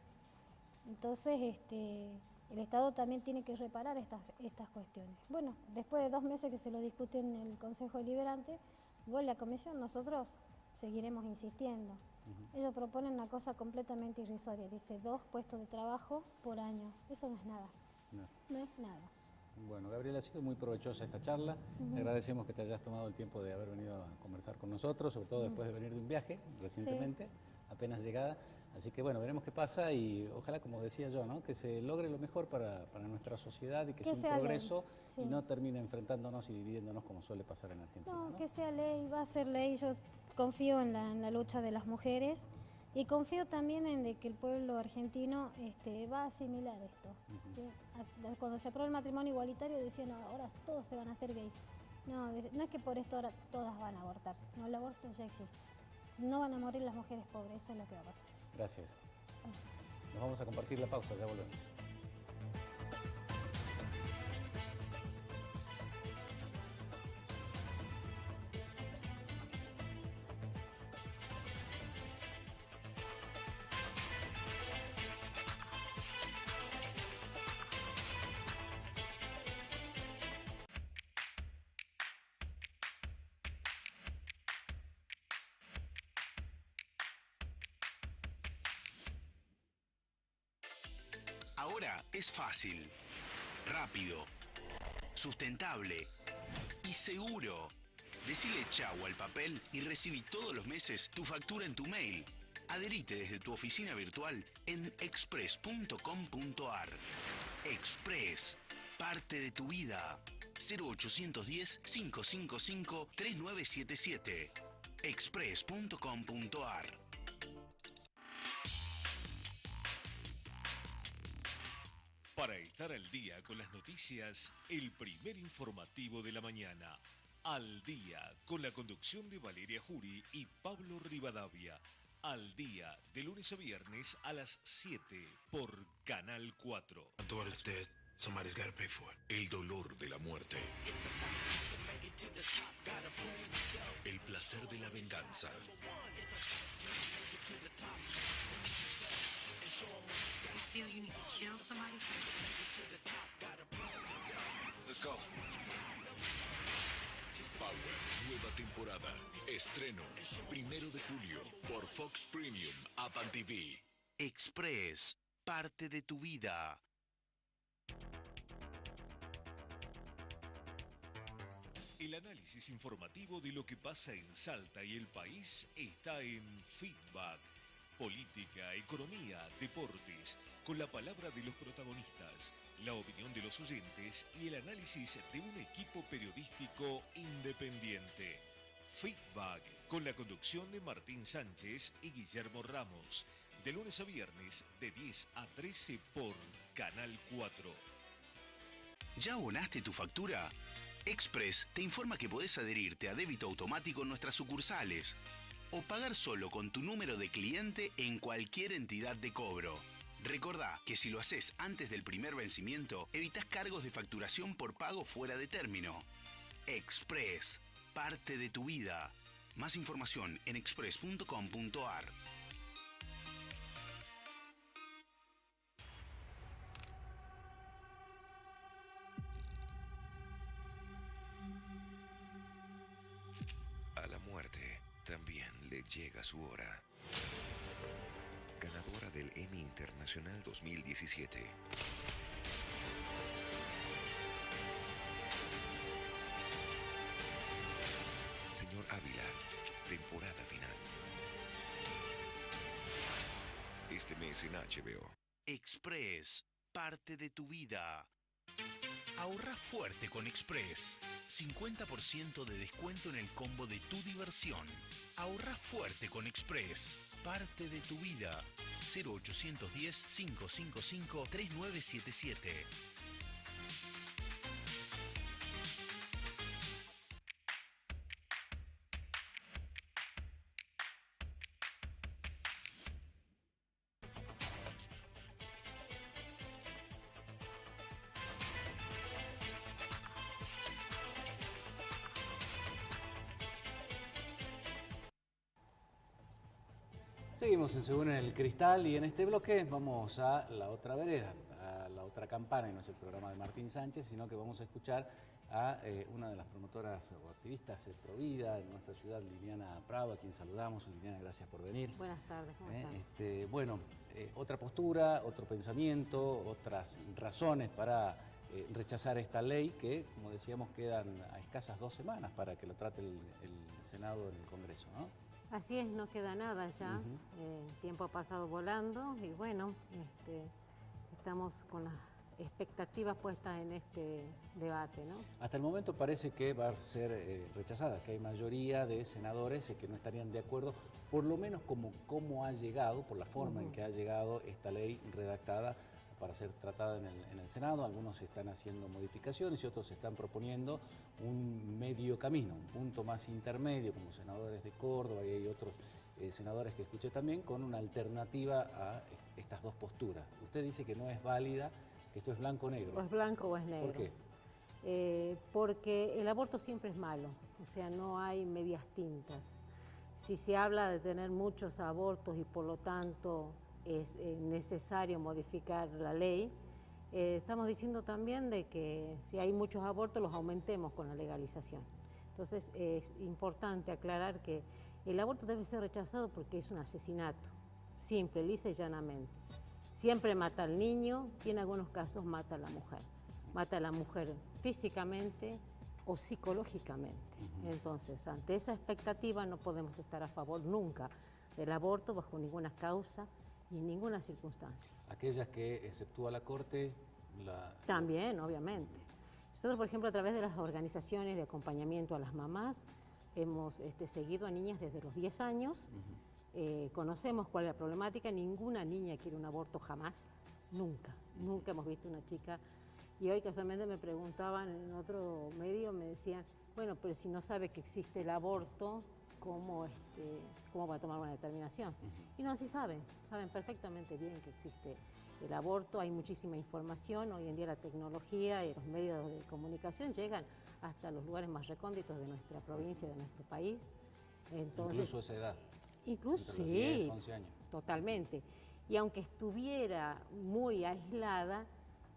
Entonces, el Estado también tiene que reparar estas cuestiones. Bueno, después de 2 meses que se lo discutió en el Consejo Deliberante, vuelve a comisión, nosotros seguiremos insistiendo. Ellos proponen una cosa completamente irrisoria, dice 2 puestos de trabajo por año. Eso no es nada, no es nada. Bueno, Gabriela, ha sido muy provechosa esta charla. Te agradecemos que te hayas tomado el tiempo de haber venido a conversar con nosotros, sobre todo después de venir de un viaje recientemente, apenas llegada. Así que bueno, veremos qué pasa y ojalá, como decía yo, ¿no? Que se logre lo mejor para nuestra sociedad y que sea un progreso y no termine enfrentándonos y dividiéndonos como suele pasar en Argentina. No, que sea ley, va a ser ley. Yo confío en la lucha de las mujeres Y confío también en de que el pueblo argentino va a asimilar esto. ¿Sí? Cuando se aprobó el matrimonio igualitario decían, no, ahora todos se van a hacer gay. No, no es que por esto ahora todas van a abortar. No, el aborto ya existe. No van a morir las mujeres pobres, eso es lo que va a pasar. Gracias. Nos vamos a compartir la pausa, ya volvemos. Ahora es fácil, rápido, sustentable y seguro. Decile chau al papel y recibí todos los meses tu factura en tu mail. Adherite desde tu oficina virtual en express.com.ar. Express, parte de tu vida. 0810-555-3977. express.com.ar. Para estar al día con las noticias, el primer informativo de la mañana. Al día, con la conducción de Valeria Jury y Pablo Rivadavia. Al día, de lunes a viernes a las 7 por Canal 4. El dolor de la muerte. El placer de la venganza. Let's go. Power, nueva temporada. Estreno, 1 de julio, por Fox Premium, Apple TV. Express, parte de tu vida. El análisis informativo de lo que pasa en Salta y el país está en Feedback. Política, economía, deportes, con la palabra de los protagonistas, la opinión de los oyentes y el análisis de un equipo periodístico independiente. Feedback, con la conducción de Martín Sánchez y Guillermo Ramos, de lunes a viernes de 10 a 13 por Canal 4. ¿Ya abonaste tu factura? Express te informa que podés adherirte a débito automático en nuestras sucursales o pagar solo con tu número de cliente en cualquier entidad de cobro. Recordá que si lo haces antes del primer vencimiento, evitas cargos de facturación por pago fuera de término. Express, parte de tu vida. Más información en express.com.ar. A la muerte también le llega su hora. Ganadora del Emmy Internacional 2017. Señor Ávila, temporada final. Este mes en HBO. Express, parte de tu vida. Ahorra fuerte con Express. 50% de descuento en el combo de tu diversión. Ahorra fuerte con Express. Parte de tu vida. 0810-555-3977. Seguimos en Según el Cristal y en este bloque vamos a la otra vereda, a la otra campana, y no es el programa de Martín Sánchez, sino que vamos a escuchar a una de las promotoras o activistas Provida en nuestra ciudad, Liliana Prado, a quien saludamos. Liliana, gracias por venir. Buenas tardes, ¿cómo están? Otra postura, otro pensamiento, otras razones para rechazar esta ley que, como decíamos, quedan a escasas 2 semanas para que lo trate el Senado en el Congreso, ¿no? Así es, no queda nada ya. El tiempo ha pasado volando y bueno, estamos con expectativas puestas en este debate, ¿no? Hasta el momento parece que va a ser rechazada, que hay mayoría de senadores que no estarían de acuerdo, por lo menos como cómo ha llegado, por la forma en que ha llegado esta ley redactada para ser tratada en el Senado. Algunos están haciendo modificaciones y otros están proponiendo un medio camino, un punto más intermedio, como senadores de Córdoba, y hay otros senadores que escuché también, con una alternativa a estas dos posturas. Usted dice que no es válida, que esto es blanco o negro. O es blanco o es negro. ¿Por qué? Porque el aborto siempre es malo, o sea, no hay medias tintas. Si se habla de tener muchos abortos y por lo tanto es necesario modificar la ley, estamos diciendo también de que si hay muchos abortos los aumentemos con la legalización. Entonces es importante aclarar que el aborto debe ser rechazado porque es un asesinato, simple, lisa y llanamente. Siempre mata al niño y en algunos casos mata a la mujer. Mata a la mujer físicamente o psicológicamente. Entonces, ante esa expectativa no podemos estar a favor nunca del aborto bajo ninguna causa ni ninguna circunstancia. Aquellas que exceptúa la Corte... También, obviamente. Nosotros, por ejemplo, a través de las organizaciones de acompañamiento a las mamás, hemos seguido a niñas desde los 10 años. Conocemos cuál es la problemática. Ninguna niña quiere un aborto jamás, nunca. Nunca hemos visto una chica. Y hoy casualmente me preguntaban en otro medio, me decían, bueno, pero si no sabe que existe el aborto, ¿cómo va a tomar una determinación? Y no, así saben perfectamente bien que existe el aborto. Hay muchísima información, hoy en día la tecnología y los medios de comunicación llegan hasta los lugares más recónditos de nuestra provincia, de nuestro país. Entonces, incluso esa edad. Incluso, sí, 10, 11 años. Totalmente. Y aunque estuviera muy aislada,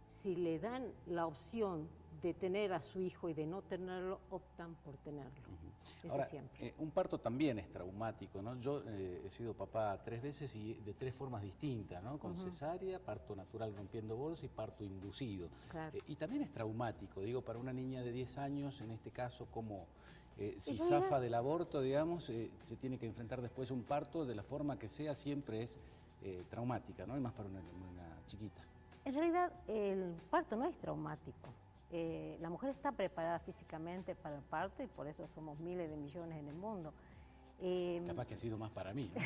si le dan la opción de tener a su hijo y de no tenerlo, optan por tenerlo. Eso ahora, siempre. Un parto también es traumático, ¿no? Yo he sido papá 3 veces y de 3 formas distintas, ¿no? Con cesárea, parto natural rompiendo bolsa y parto inducido. Claro. Y también es traumático, digo, para una niña de 10 años, en este caso, como si zafa del aborto, digamos, se tiene que enfrentar después a un parto, de la forma que sea, siempre es traumática, ¿no? Y más para una chiquita. En realidad, el parto no es traumático. La mujer está preparada físicamente para el parto y por eso somos miles de millones en el mundo. Capaz que ha sido más para mí, ¿no?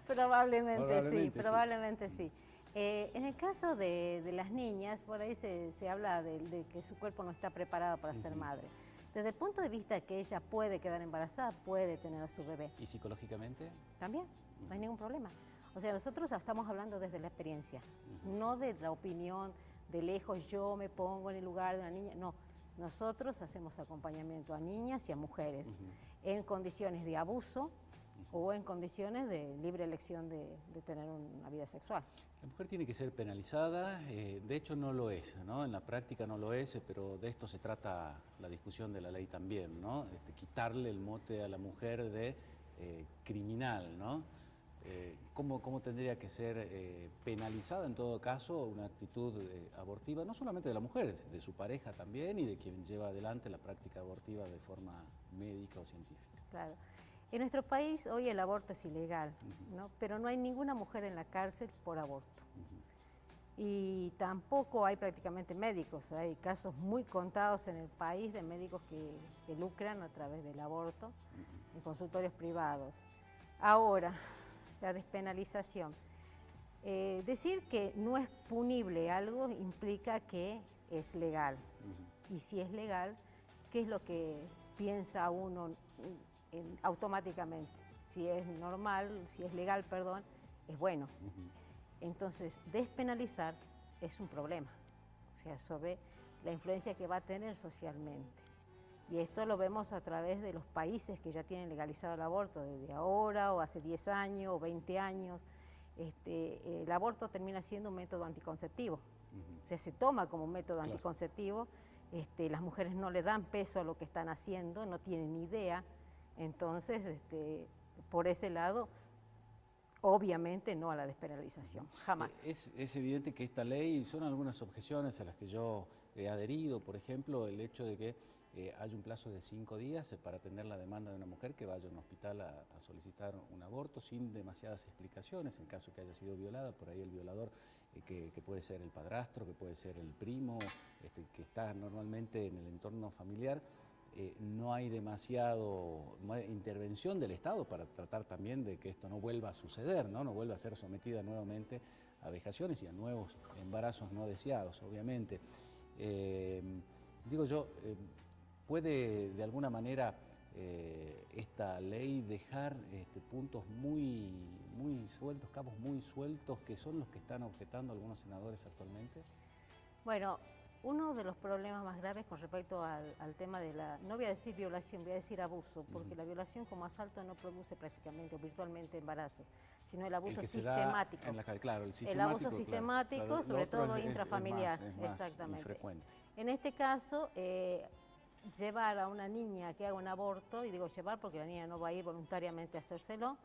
Probablemente sí. En el caso de las niñas, por ahí se habla de que su cuerpo no está preparado para ser madre. Desde el punto de vista de que ella puede quedar embarazada, puede tener a su bebé. ¿Y psicológicamente? También, no hay ningún problema. O sea, nosotros estamos hablando desde la experiencia, no de la opinión de lejos, yo me pongo en el lugar de una niña. No, nosotros hacemos acompañamiento a niñas y a mujeres en condiciones de abuso o en condiciones de libre elección de tener una vida sexual. La mujer tiene que ser penalizada, de hecho no lo es, ¿no? En la práctica no lo es, pero de esto se trata la discusión de la ley también, ¿no? Quitarle el mote a la mujer de criminal, ¿no? ¿Cómo tendría que ser penalizada en todo caso una actitud abortiva, no solamente de la mujer, de su pareja también y de quien lleva adelante la práctica abortiva de forma médica o científica? Claro. En nuestro país hoy el aborto es ilegal, ¿no? Pero no hay ninguna mujer en la cárcel por aborto. Y tampoco hay prácticamente médicos, hay casos muy contados en el país de médicos que lucran a través del aborto en consultorios privados. Ahora, la despenalización. Decir que no es punible algo implica que es legal. Y si es legal, ¿qué es lo que piensa uno automáticamente? Si es normal, si es legal, perdón, es bueno. Entonces, despenalizar es un problema, o sea, sobre la influencia que va a tener socialmente. Y esto lo vemos a través de los países que ya tienen legalizado el aborto, desde ahora o hace 10 años o 20 años. El aborto termina siendo un método anticonceptivo. O sea, se toma como un método anticonceptivo. Las mujeres no le dan peso a lo que están haciendo, no tienen ni idea. Entonces, por ese lado, obviamente no a la despenalización, jamás. Es evidente que esta ley, son algunas objeciones a las que yo he adherido, por ejemplo, el hecho de que hay un plazo de 5 días para atender la demanda de una mujer que vaya a un hospital a solicitar un aborto sin demasiadas explicaciones, en caso que haya sido violada, por ahí el violador que puede ser el padrastro, que puede ser el primo, que está normalmente en el entorno familiar, no hay no hay intervención del Estado para tratar también de que esto no vuelva a suceder, no vuelva a ser sometida nuevamente a vejaciones y a nuevos embarazos no deseados, obviamente. Digo yo, ¿puede de alguna manera esta ley dejar puntos muy sueltos, cabos muy sueltos, que son los que están objetando algunos senadores actualmente? Bueno, uno de los problemas más graves con respecto al tema de la, no voy a decir violación, voy a decir abuso, porque la violación como asalto no produce prácticamente o virtualmente embarazo, sino el abuso sistemático. Claro, el abuso sistemático, claro, sobre todo intrafamiliar, es más exactamente. infrecuente. En este caso, llevar a una niña que haga un aborto, y digo llevar porque la niña no va a ir voluntariamente a hacérselo,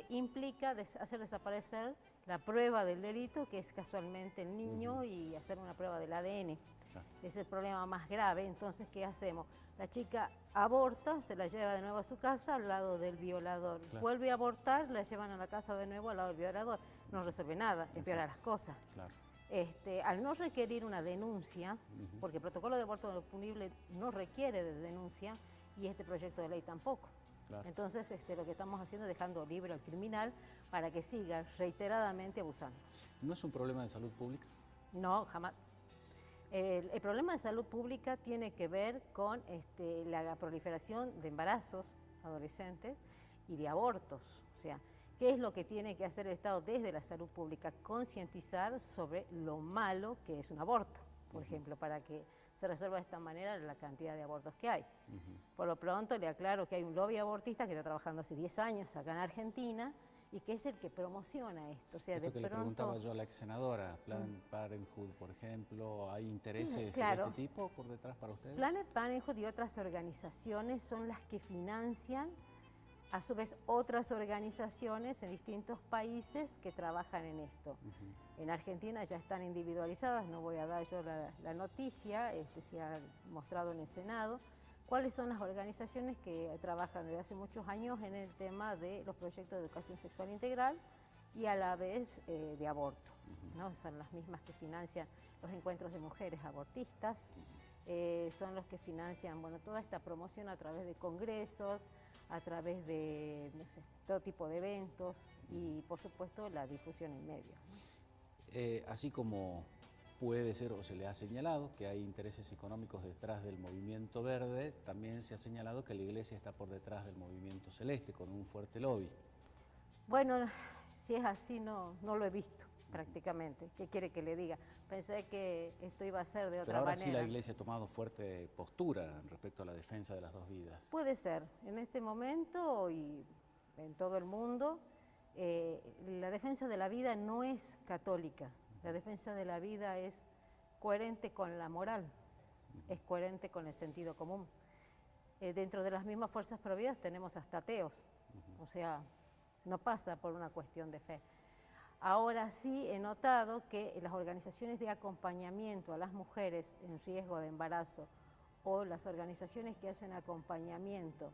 implica hacer desaparecer la prueba del delito, que es casualmente el niño, y hacer una prueba del ADN. Claro. Es el problema más grave. Entonces, ¿qué hacemos? La chica aborta, se la lleva de nuevo a su casa al lado del violador. Claro. Vuelve a abortar, la llevan a la casa de nuevo al lado del violador. No resuelve nada, empeora las cosas. Claro. Al no requerir una denuncia, porque el protocolo de aborto punible no requiere de denuncia, y este proyecto de ley tampoco. Claro. Entonces, lo que estamos haciendo es dejando libre al criminal para que siga reiteradamente abusando. ¿No es un problema de salud pública? No, jamás. El problema de salud pública tiene que ver con la proliferación de embarazos adolescentes y de abortos. O sea, ¿qué es lo que tiene que hacer el Estado desde la salud pública? Concientizar sobre lo malo que es un aborto, por ejemplo, para que se resuelva de esta manera la cantidad de abortos que hay. Por lo pronto le aclaro que hay un lobby abortista que está trabajando hace 10 años acá en Argentina y que es el que promociona esto. O sea, esto que le preguntaba yo a la ex senadora, Planned Parenthood, por ejemplo, ¿hay intereses de este tipo por detrás para ustedes? Planned Parenthood y otras organizaciones son las que financian a su vez otras organizaciones en distintos países que trabajan en esto. En Argentina ya están individualizadas, no voy a dar yo la noticia, se ha mostrado en el Senado, cuáles son las organizaciones que trabajan desde hace muchos años en el tema de los proyectos de educación sexual integral y a la vez de aborto, ¿no? Son las mismas que financian los encuentros de mujeres abortistas, son los que financian toda esta promoción a través de congresos, a través de todo tipo de eventos y, por supuesto, la difusión en medios. Así como puede ser o se le ha señalado que hay intereses económicos detrás del movimiento verde, también se ha señalado que la Iglesia está por detrás del movimiento celeste, con un fuerte lobby. Bueno, si es así, no lo he visto prácticamente. ¿Qué quiere que le diga? Pensé que esto iba a ser de otra manera. Pero ahora sí la Iglesia ha tomado fuerte postura respecto a la defensa de las dos vidas. Puede ser. En este momento y en todo el mundo, la defensa de la vida no es católica. La defensa de la vida es coherente con la moral, es coherente con el sentido común. Dentro de las mismas fuerzas providas tenemos hasta ateos, o sea, no pasa por una cuestión de fe. Ahora sí he notado que las organizaciones de acompañamiento a las mujeres en riesgo de embarazo o las organizaciones que hacen acompañamiento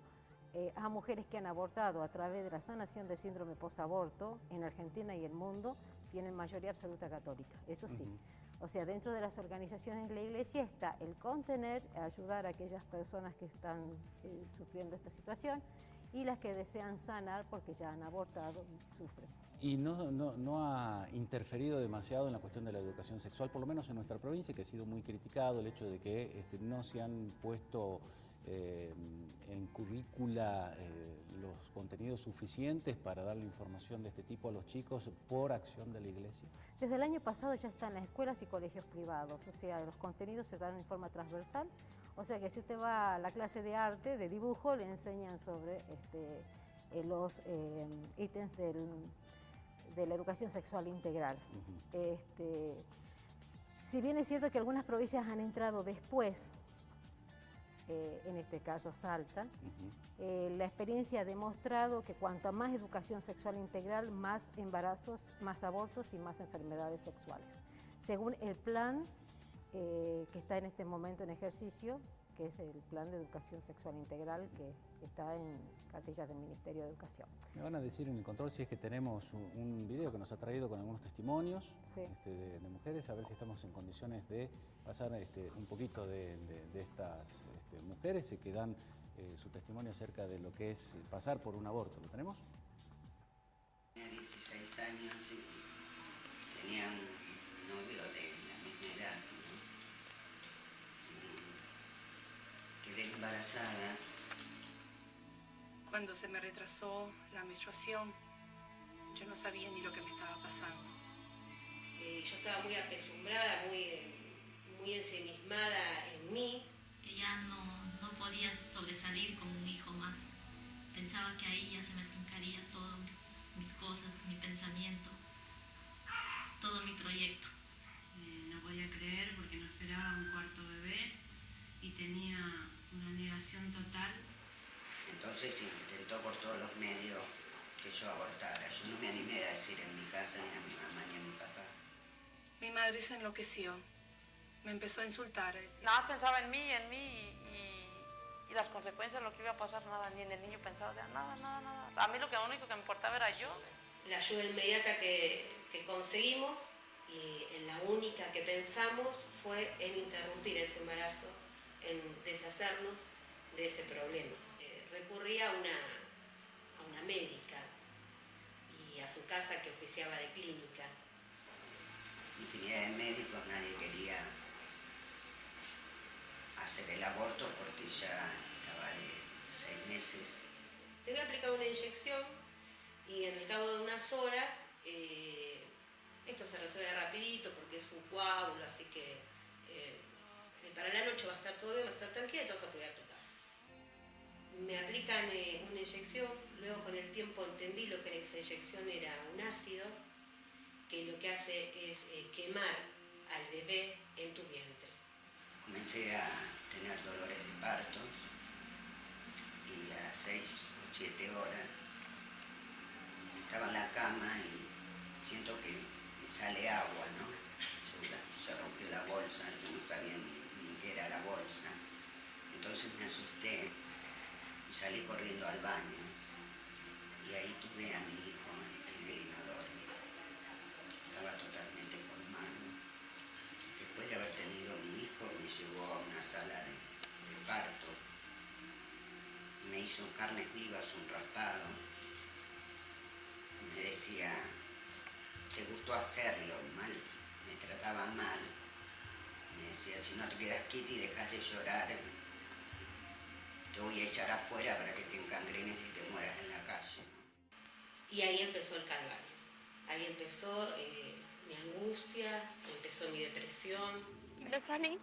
a mujeres que han abortado a través de la sanación del síndrome posaborto en Argentina y el mundo tienen mayoría absoluta católica, eso sí. O sea, dentro de las organizaciones de la Iglesia está el contener, ayudar a aquellas personas que están sufriendo esta situación y las que desean sanar porque ya han abortado y sufren. ¿Y no ha interferido demasiado en la cuestión de la educación sexual, por lo menos en nuestra provincia, que ha sido muy criticado el hecho de que no se han puesto en currícula los contenidos suficientes para darle información de este tipo a los chicos por acción de la Iglesia? Desde el año pasado ya están las escuelas y colegios privados, o sea, los contenidos se dan en forma transversal, o sea que si usted va a la clase de arte, de dibujo, le enseñan sobre los ítems de la educación sexual integral. Si bien es cierto que algunas provincias han entrado después, en este caso Salta, la experiencia ha demostrado que cuanto más educación sexual integral, más embarazos, más abortos y más enfermedades sexuales. Según el plan que está en este momento en ejercicio, que es el Plan de Educación Sexual Integral que está en cartillas del Ministerio de Educación. Me van a decir en el control si es que tenemos un video que nos ha traído con algunos testimonios Sí. de mujeres, a ver si estamos en condiciones de pasar un poquito de estas mujeres que dan su testimonio acerca de lo que es pasar por un aborto. ¿Lo tenemos? Tenía 16 años y tenía un novio de la misma edad, ¿no? Y quedé embarazada. Cuando se me retrasó la menstruación, yo no sabía ni lo que me estaba pasando. Yo estaba muy apesumbrada, muy ensimismada en mí. Que ya no podía sobresalir como un hijo más. Pensaba que ahí ya se me truncaría todas mis cosas, mi pensamiento, todo mi proyecto. No podía creer porque no esperaba un cuarto bebé y tenía una negación total. Entonces intentó por todos los medios que yo abortara. Yo no me animé a decir en mi casa ni a mi mamá ni a mi papá. Mi madre se enloqueció. Me empezó a insultar. Nada más pensaba en mí y las consecuencias, lo que iba a pasar, nada, ni en el niño pensaba, o sea, nada. A mí lo único que me importaba era yo. La ayuda inmediata que conseguimos y en la única que pensamos fue en interrumpir ese embarazo, en deshacernos de ese problema. Recurrí a una médica y a su casa que oficiaba de clínica. Infinidad de médicos, nadie quería hacer el aborto porque ya estaba de 6 meses. Te voy a aplicar una inyección y en el cabo de unas horas esto se resuelve rapidito porque es un coágulo, así que para la noche va a estar todo bien, vas a estar tranquila y te vas a poder ir a tu casa. Me aplican una inyección, luego con el tiempo entendí lo que era esa inyección, era un ácido que lo que hace es quemar al bebé en tu vientre. Comencé a tener dolores de partos y a las 6 o 7 horas estaba en la cama y siento que me sale agua, ¿no? Se rompió la bolsa, yo no sabía ni qué era la bolsa. Entonces me asusté y salí corriendo al baño y ahí tuve a mi hijo en el inodoro. Estaba totalmente formado. Después de haber tenido a mi hijo, me llevó a una sala de parto. Me hizo carnes vivas, un raspado. Me decía, ¿te gustó hacerlo? Mal, me trataba mal. Me decía, si no te quedas quieta y dejas de llorar, te voy a echar afuera para que te encangrenes y te mueras en la calle. Y ahí empezó el calvario. Ahí empezó mi angustia, empezó mi depresión. Me salí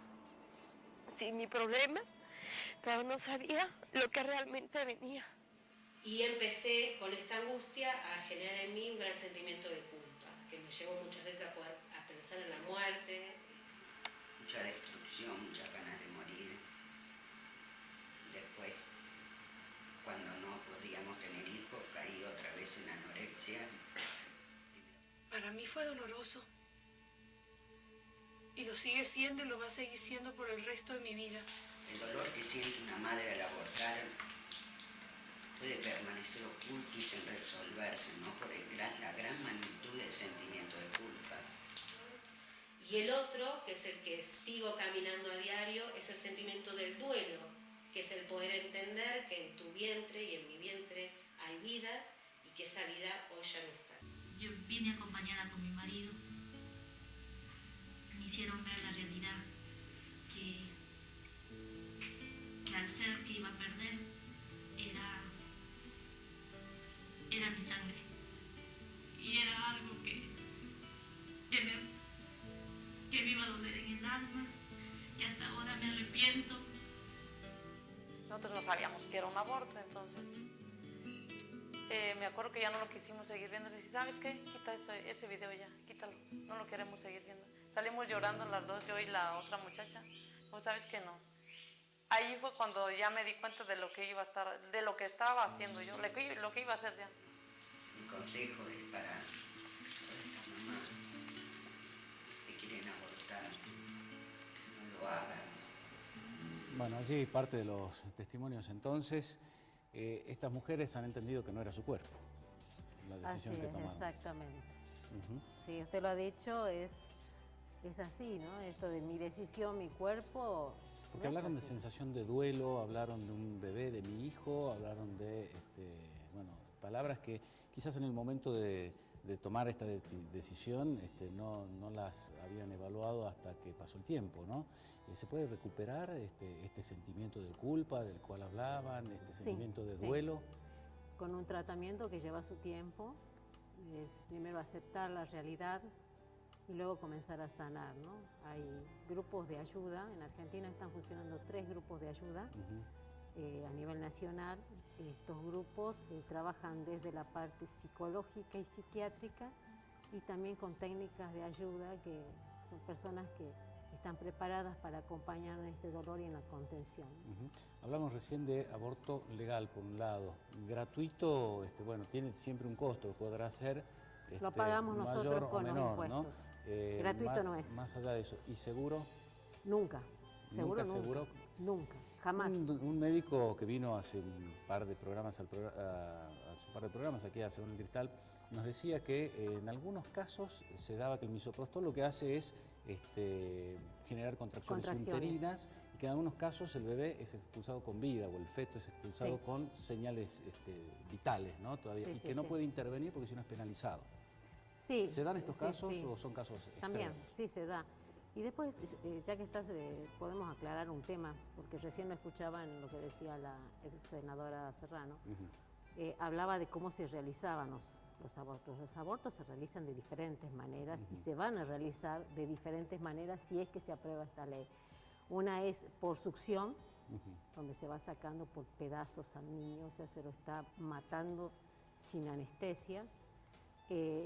sin mi problema, pero no sabía lo que realmente venía. Y empecé con esta angustia a generar en mí un gran sentimiento de culpa, que me llevó muchas veces a pensar en la muerte. Mucha destrucción, muchas ganas de morir. Después, cuando no podíamos tener hijos, caí otra vez en anorexia. Para mí fue doloroso. Y lo sigue siendo y lo va a seguir siendo por el resto de mi vida. El dolor que siente una madre al abortar puede permanecer oculto y sin resolverse, ¿no? Por la gran magnitud del sentimiento de culpa. Y el otro, que es el que sigo caminando a diario, es el sentimiento del duelo, que es el poder entender que en tu vientre y en mi vientre hay vida y que esa vida hoy ya no está. Yo vine acompañada con mi marido. Me hicieron ver la realidad, que al ser que iba a perder era mi sangre. Y era algo que me iba a doler en el alma, que hasta ahora me arrepiento. Nosotros no sabíamos que era un aborto, entonces me acuerdo que ya no lo quisimos seguir viendo. Le dije, ¿sabes qué? Quita ese video ya, quítalo, no lo queremos seguir viendo. Salimos llorando las dos, yo y la otra muchacha. Pues sabes que no. Ahí fue cuando ya me di cuenta de lo que iba a estar, de lo que estaba haciendo yo, lo que iba a hacer ya. Mi consejo es para todas estas mamás que quieren abortar, no lo hagan. Bueno, allí parte de los testimonios entonces. Estas mujeres han entendido que no era su cuerpo, la decisión Así que es, tomaron. exactamente. Sí, usted lo ha dicho, es así, ¿no? Esto de mi decisión, mi cuerpo. Porque hablaron de sensación de duelo, hablaron de un bebé, de mi hijo, hablaron de bueno, palabras que quizás en el momento de tomar esta decisión no las habían evaluado hasta que pasó el tiempo, ¿no? ¿Se puede recuperar este sentimiento de culpa del cual hablaban, sentimiento de duelo? Con un tratamiento que lleva su tiempo, primero aceptar la realidad y luego comenzar a sanar, ¿no? Hay grupos de ayuda, en Argentina están funcionando 3 grupos de ayuda a nivel nacional. Estos grupos trabajan desde la parte psicológica y psiquiátrica y también con técnicas de ayuda que son personas que están preparadas para acompañar en este dolor y en la contención. Hablamos recién de aborto legal, por un lado. Gratuito, bueno, tiene siempre un costo, podrá ser lo pagamos nosotros mayor con o menor, los impuestos. ¿no? Gratuito no es. Más allá de eso. ¿Y seguro? Nunca. ¿Nunca seguro? Nunca, jamás. Un médico que vino hace un par de programas, aquí a Según el Cristal, nos decía que en algunos casos se daba que el misoprostol lo que hace es generar contracciones uterinas y que en algunos casos el bebé es expulsado con vida o el feto es expulsado con señales vitales, ¿no? Todavía, y que no puede intervenir porque si no es penalizado. Sí. ¿Se dan estos casos o son casos extremos? También, sí se da. Y después, ya que estás, podemos aclarar un tema, porque recién lo escuchaba en lo que decía la ex senadora Serrano. Hablaba de cómo se realizaban los abortos. Los abortos se realizan de diferentes maneras y se van a realizar de diferentes maneras si es que se aprueba esta ley. Una es por succión, donde se va sacando por pedazos al niño, o sea, se lo está matando sin anestesia.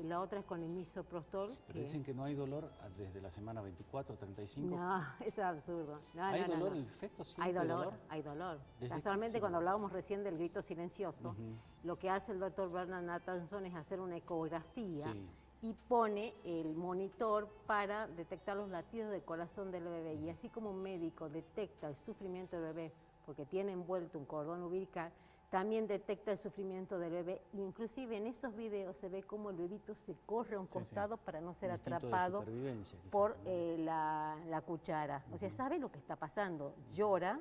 La otra es con el misoprostol. Pero dicen que no hay dolor desde la semana 24, 35. No, eso es absurdo. No, ¿Hay dolor? ¿El feto siente dolor? Hay dolor. Casualmente cuando hablábamos recién del grito silencioso, lo que hace el doctor Bernard Nathanson es hacer una ecografía y pone el monitor para detectar los latidos del corazón del bebé. Y así como un médico detecta el sufrimiento del bebé porque tiene envuelto un cordón umbilical, también detecta el sufrimiento del bebé. Inclusive en esos videos se ve cómo el bebito se corre a un costado para no ser atrapado por la cuchara. O sea, sabe lo que está pasando. Llora,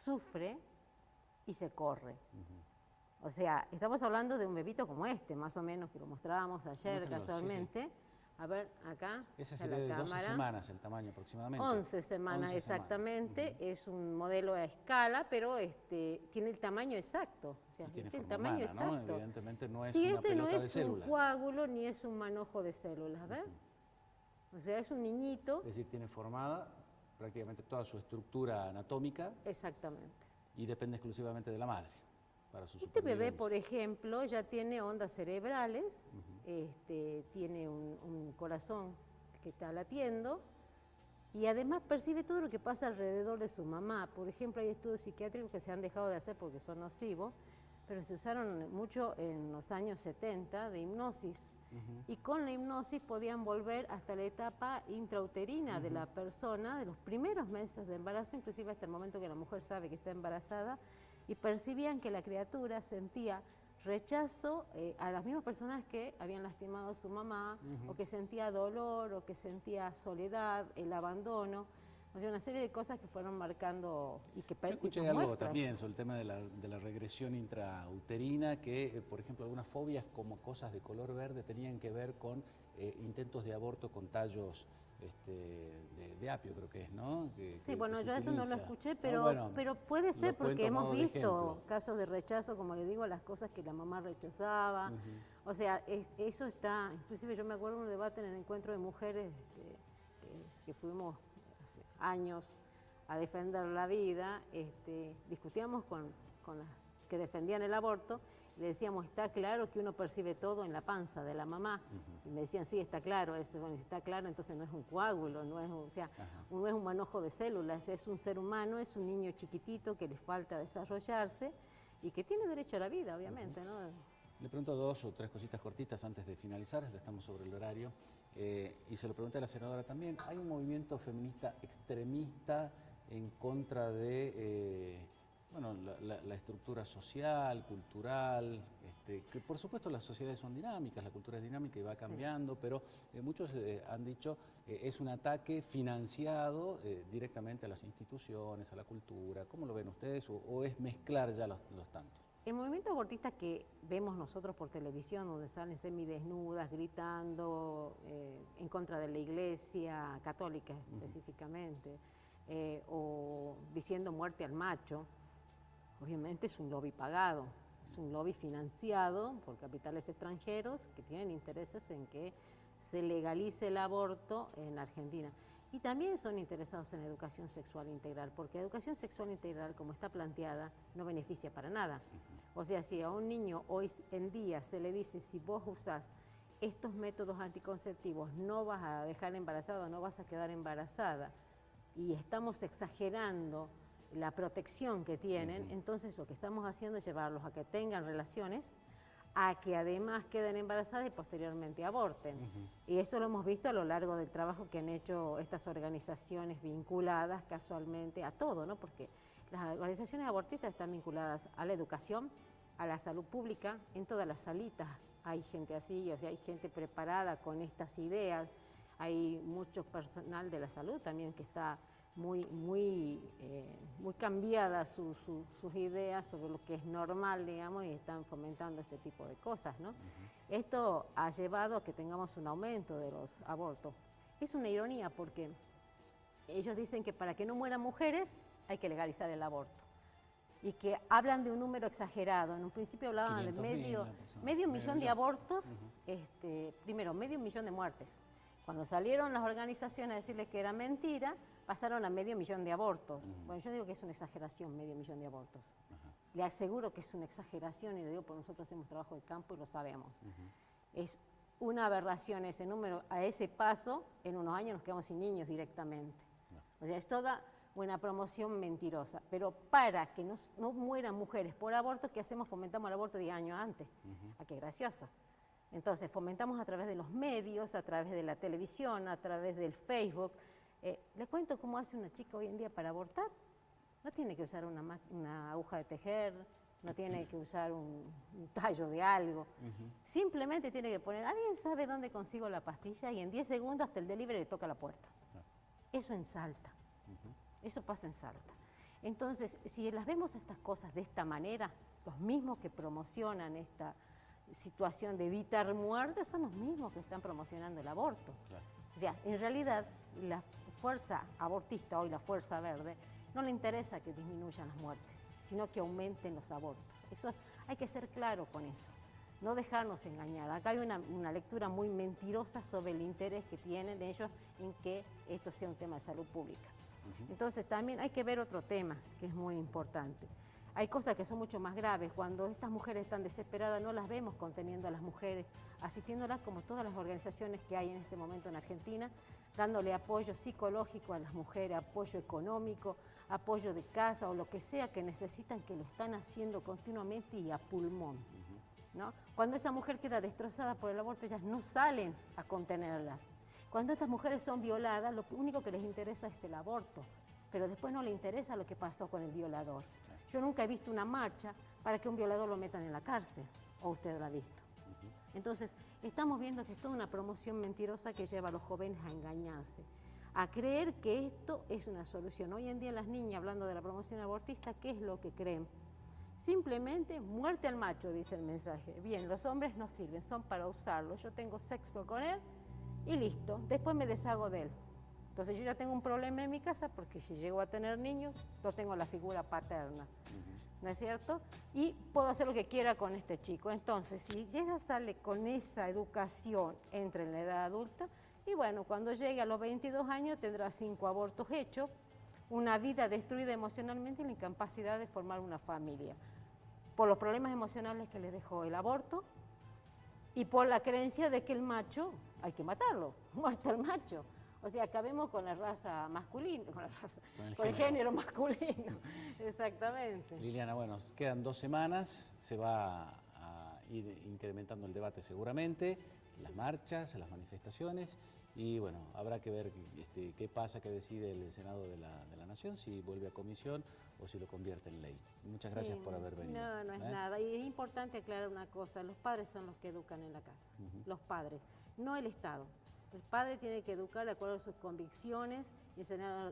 sufre y se corre. O sea, estamos hablando de un bebito como este, más o menos, que lo mostrábamos ayer casualmente. A ver, acá. Ese sería de 12 semanas el tamaño aproximadamente. 11 semanas exactamente. Es un modelo a escala, pero tiene el tamaño exacto. O sea, tiene el tamaño humana, ¿no? exacto. Evidentemente no es una pelota de células. No es un coágulo ni es un manojo de células, ¿ves? O sea, es un niñito. Es decir, tiene formada prácticamente toda su estructura anatómica. Exactamente. Y depende exclusivamente de la madre para su Este bebé, por ejemplo, ya tiene ondas cerebrales, tiene un corazón que está latiendo y además percibe todo lo que pasa alrededor de su mamá. Por ejemplo, hay estudios psiquiátricos que se han dejado de hacer porque son nocivos, pero se usaron mucho en los años 70 de hipnosis. Y con la hipnosis podían volver hasta la etapa intrauterina de la persona, de los primeros meses de embarazo, inclusive hasta el momento que la mujer sabe que está embarazada, y percibían que la criatura sentía rechazo a las mismas personas que habían lastimado a su mamá, o que sentía dolor, o que sentía soledad, el abandono. O sea, una serie de cosas que fueron marcando y que Yo escuché algo también sobre el tema de la regresión intrauterina, que, por ejemplo, algunas fobias como cosas de color verde tenían que ver con intentos de aborto con tallos de apio, creo que es, ¿no? Sí, bueno, yo eso no lo escuché, pero puede ser porque hemos visto casos de rechazo, como le digo, las cosas que la mamá rechazaba. O sea, eso está, inclusive yo me acuerdo de un debate en el encuentro de mujeres que fuimos hace años a defender la vida, discutíamos con las que defendían el aborto. Le decíamos, está claro que uno percibe todo en la panza de la mamá. Y me decían, sí, está claro. Bueno, si está claro, entonces no es un coágulo, no es un manojo de células, es un ser humano, es un niño chiquitito que le falta desarrollarse y que tiene derecho a la vida, obviamente, ¿no? Le pregunto 2 o 3 cositas cortitas antes de finalizar, ya estamos sobre el horario, y se lo pregunté a la senadora también. ¿Hay un movimiento feminista extremista en contra de bueno, la estructura social, cultural, que por supuesto las sociedades son dinámicas, la cultura es dinámica y va cambiando, pero muchos han dicho es un ataque financiado directamente a las instituciones, a la cultura. ¿Cómo lo ven ustedes o es mezclar ya los tantos? El movimiento abortista que vemos nosotros por televisión, donde salen semidesnudas, gritando en contra de la Iglesia católica específicamente, o diciendo muerte al macho, obviamente es un lobby pagado, es un lobby financiado por capitales extranjeros que tienen intereses en que se legalice el aborto en Argentina. Y también son interesados en educación sexual integral, porque la educación sexual integral, como está planteada, no beneficia para nada. O sea, si a un niño hoy en día se le dice, si vos usás estos métodos anticonceptivos, no vas a dejar embarazada, no vas a quedar embarazada, y estamos exagerando la protección que tienen, entonces lo que estamos haciendo es llevarlos a que tengan relaciones, a que además queden embarazadas y posteriormente aborten. Y eso lo hemos visto a lo largo del trabajo que han hecho estas organizaciones vinculadas casualmente a todo, ¿no? Porque las organizaciones abortistas están vinculadas a la educación, a la salud pública, en todas las salitas hay gente así, o sea, hay gente preparada con estas ideas, hay mucho personal de la salud también que está muy cambiadas sus ideas sobre lo que es normal, digamos, y están fomentando este tipo de cosas, ¿no? Esto ha llevado a que tengamos un aumento de los abortos. Es una ironía porque ellos dicen que para que no mueran mujeres hay que legalizar el aborto. Y que hablan de un número exagerado. En un principio hablaban de medio millón de abortos, primero, medio millón de muertes. Cuando salieron las organizaciones a decirles que era mentira, pasaron a medio millón de abortos. Bueno, yo digo que es una exageración, medio millón de abortos. Le aseguro que es una exageración, y le digo porque nosotros hacemos trabajo de campo y lo sabemos. Es una aberración ese número. A ese paso, en unos años nos quedamos sin niños directamente. O sea, es toda una promoción mentirosa. Pero para que no mueran mujeres por aborto, ¿qué hacemos? Fomentamos el aborto 10 años antes. ¿A qué gracioso? Entonces, fomentamos a través de los medios, a través de la televisión, a través del Facebook. Les cuento cómo hace una chica hoy en día para abortar. No tiene que usar una aguja de tejer, no tiene que usar un tallo de algo. Simplemente tiene que poner, ¿alguien sabe dónde consigo la pastilla? Y en 10 segundos hasta el delivery le toca la puerta. Eso en Salta. Eso pasa en Salta. Entonces, si las vemos estas cosas de esta manera, los mismos que promocionan esta situación de evitar muertes son los mismos que están promocionando el aborto. O sea, en realidad, la fuerza abortista, hoy la fuerza verde, no le interesa que disminuyan las muertes, sino que aumenten los abortos. Eso hay que ser claro con eso, no dejarnos engañar. Acá hay una lectura muy mentirosa sobre el interés que tienen ellos en que esto sea un tema de salud pública. Entonces también hay que ver otro tema que es muy importante. Hay cosas que son mucho más graves. Cuando estas mujeres están desesperadas, no las vemos conteniendo a las mujeres, asistiéndolas como todas las organizaciones que hay en este momento en Argentina, dándole apoyo psicológico a las mujeres, apoyo económico, apoyo de casa o lo que sea que necesitan, que lo están haciendo continuamente y a pulmón, ¿no? Cuando esta mujer queda destrozada por el aborto, ellas no salen a contenerlas. Cuando estas mujeres son violadas, lo único que les interesa es el aborto, pero después no les interesa lo que pasó con el violador. Yo nunca he visto una marcha para que un violador lo metan en la cárcel, o usted lo ha visto. Entonces, estamos viendo que es toda una promoción mentirosa que lleva a los jóvenes a engañarse, a creer que esto es una solución. Hoy en día las niñas, hablando de la promoción abortista, ¿qué es lo que creen? Simplemente muerte al macho, dice el mensaje. Bien, los hombres no sirven, son para usarlo. Yo tengo sexo con él y listo, después me deshago de él. Entonces yo ya tengo un problema en mi casa porque si llego a tener niños, no tengo la figura paterna, ¿no es cierto? Y puedo hacer lo que quiera con este chico. Entonces, si ella sale con esa educación, entra en la edad adulta, y bueno, cuando llegue a los 22 años tendrá 5 abortos hechos, una vida destruida emocionalmente y la incapacidad de formar una familia, por los problemas emocionales que le dejó el aborto y por la creencia de que el macho hay que matarlo, muerto el macho. O sea, acabemos con la raza masculina, con el género masculino. Exactamente. Liliana, bueno, quedan 2 semanas, se va a ir incrementando el debate seguramente, las marchas, las manifestaciones, Y bueno, habrá que ver qué pasa, qué decide el Senado de la Nación, si vuelve a comisión o si lo convierte en ley. Muchas gracias por haber venido. No, no es nada. Y es importante aclarar una cosa, los padres son los que educan en la casa, los padres, no el Estado. El padre tiene que educar de acuerdo a sus convicciones,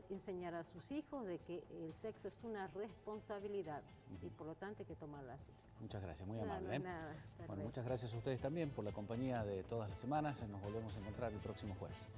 enseñar a sus hijos de que el sexo es una responsabilidad y por lo tanto hay que tomarla así. Muchas gracias, muy amable. Nada, bueno, muchas gracias a ustedes también por la compañía de todas las semanas. Nos volvemos a encontrar el próximo jueves.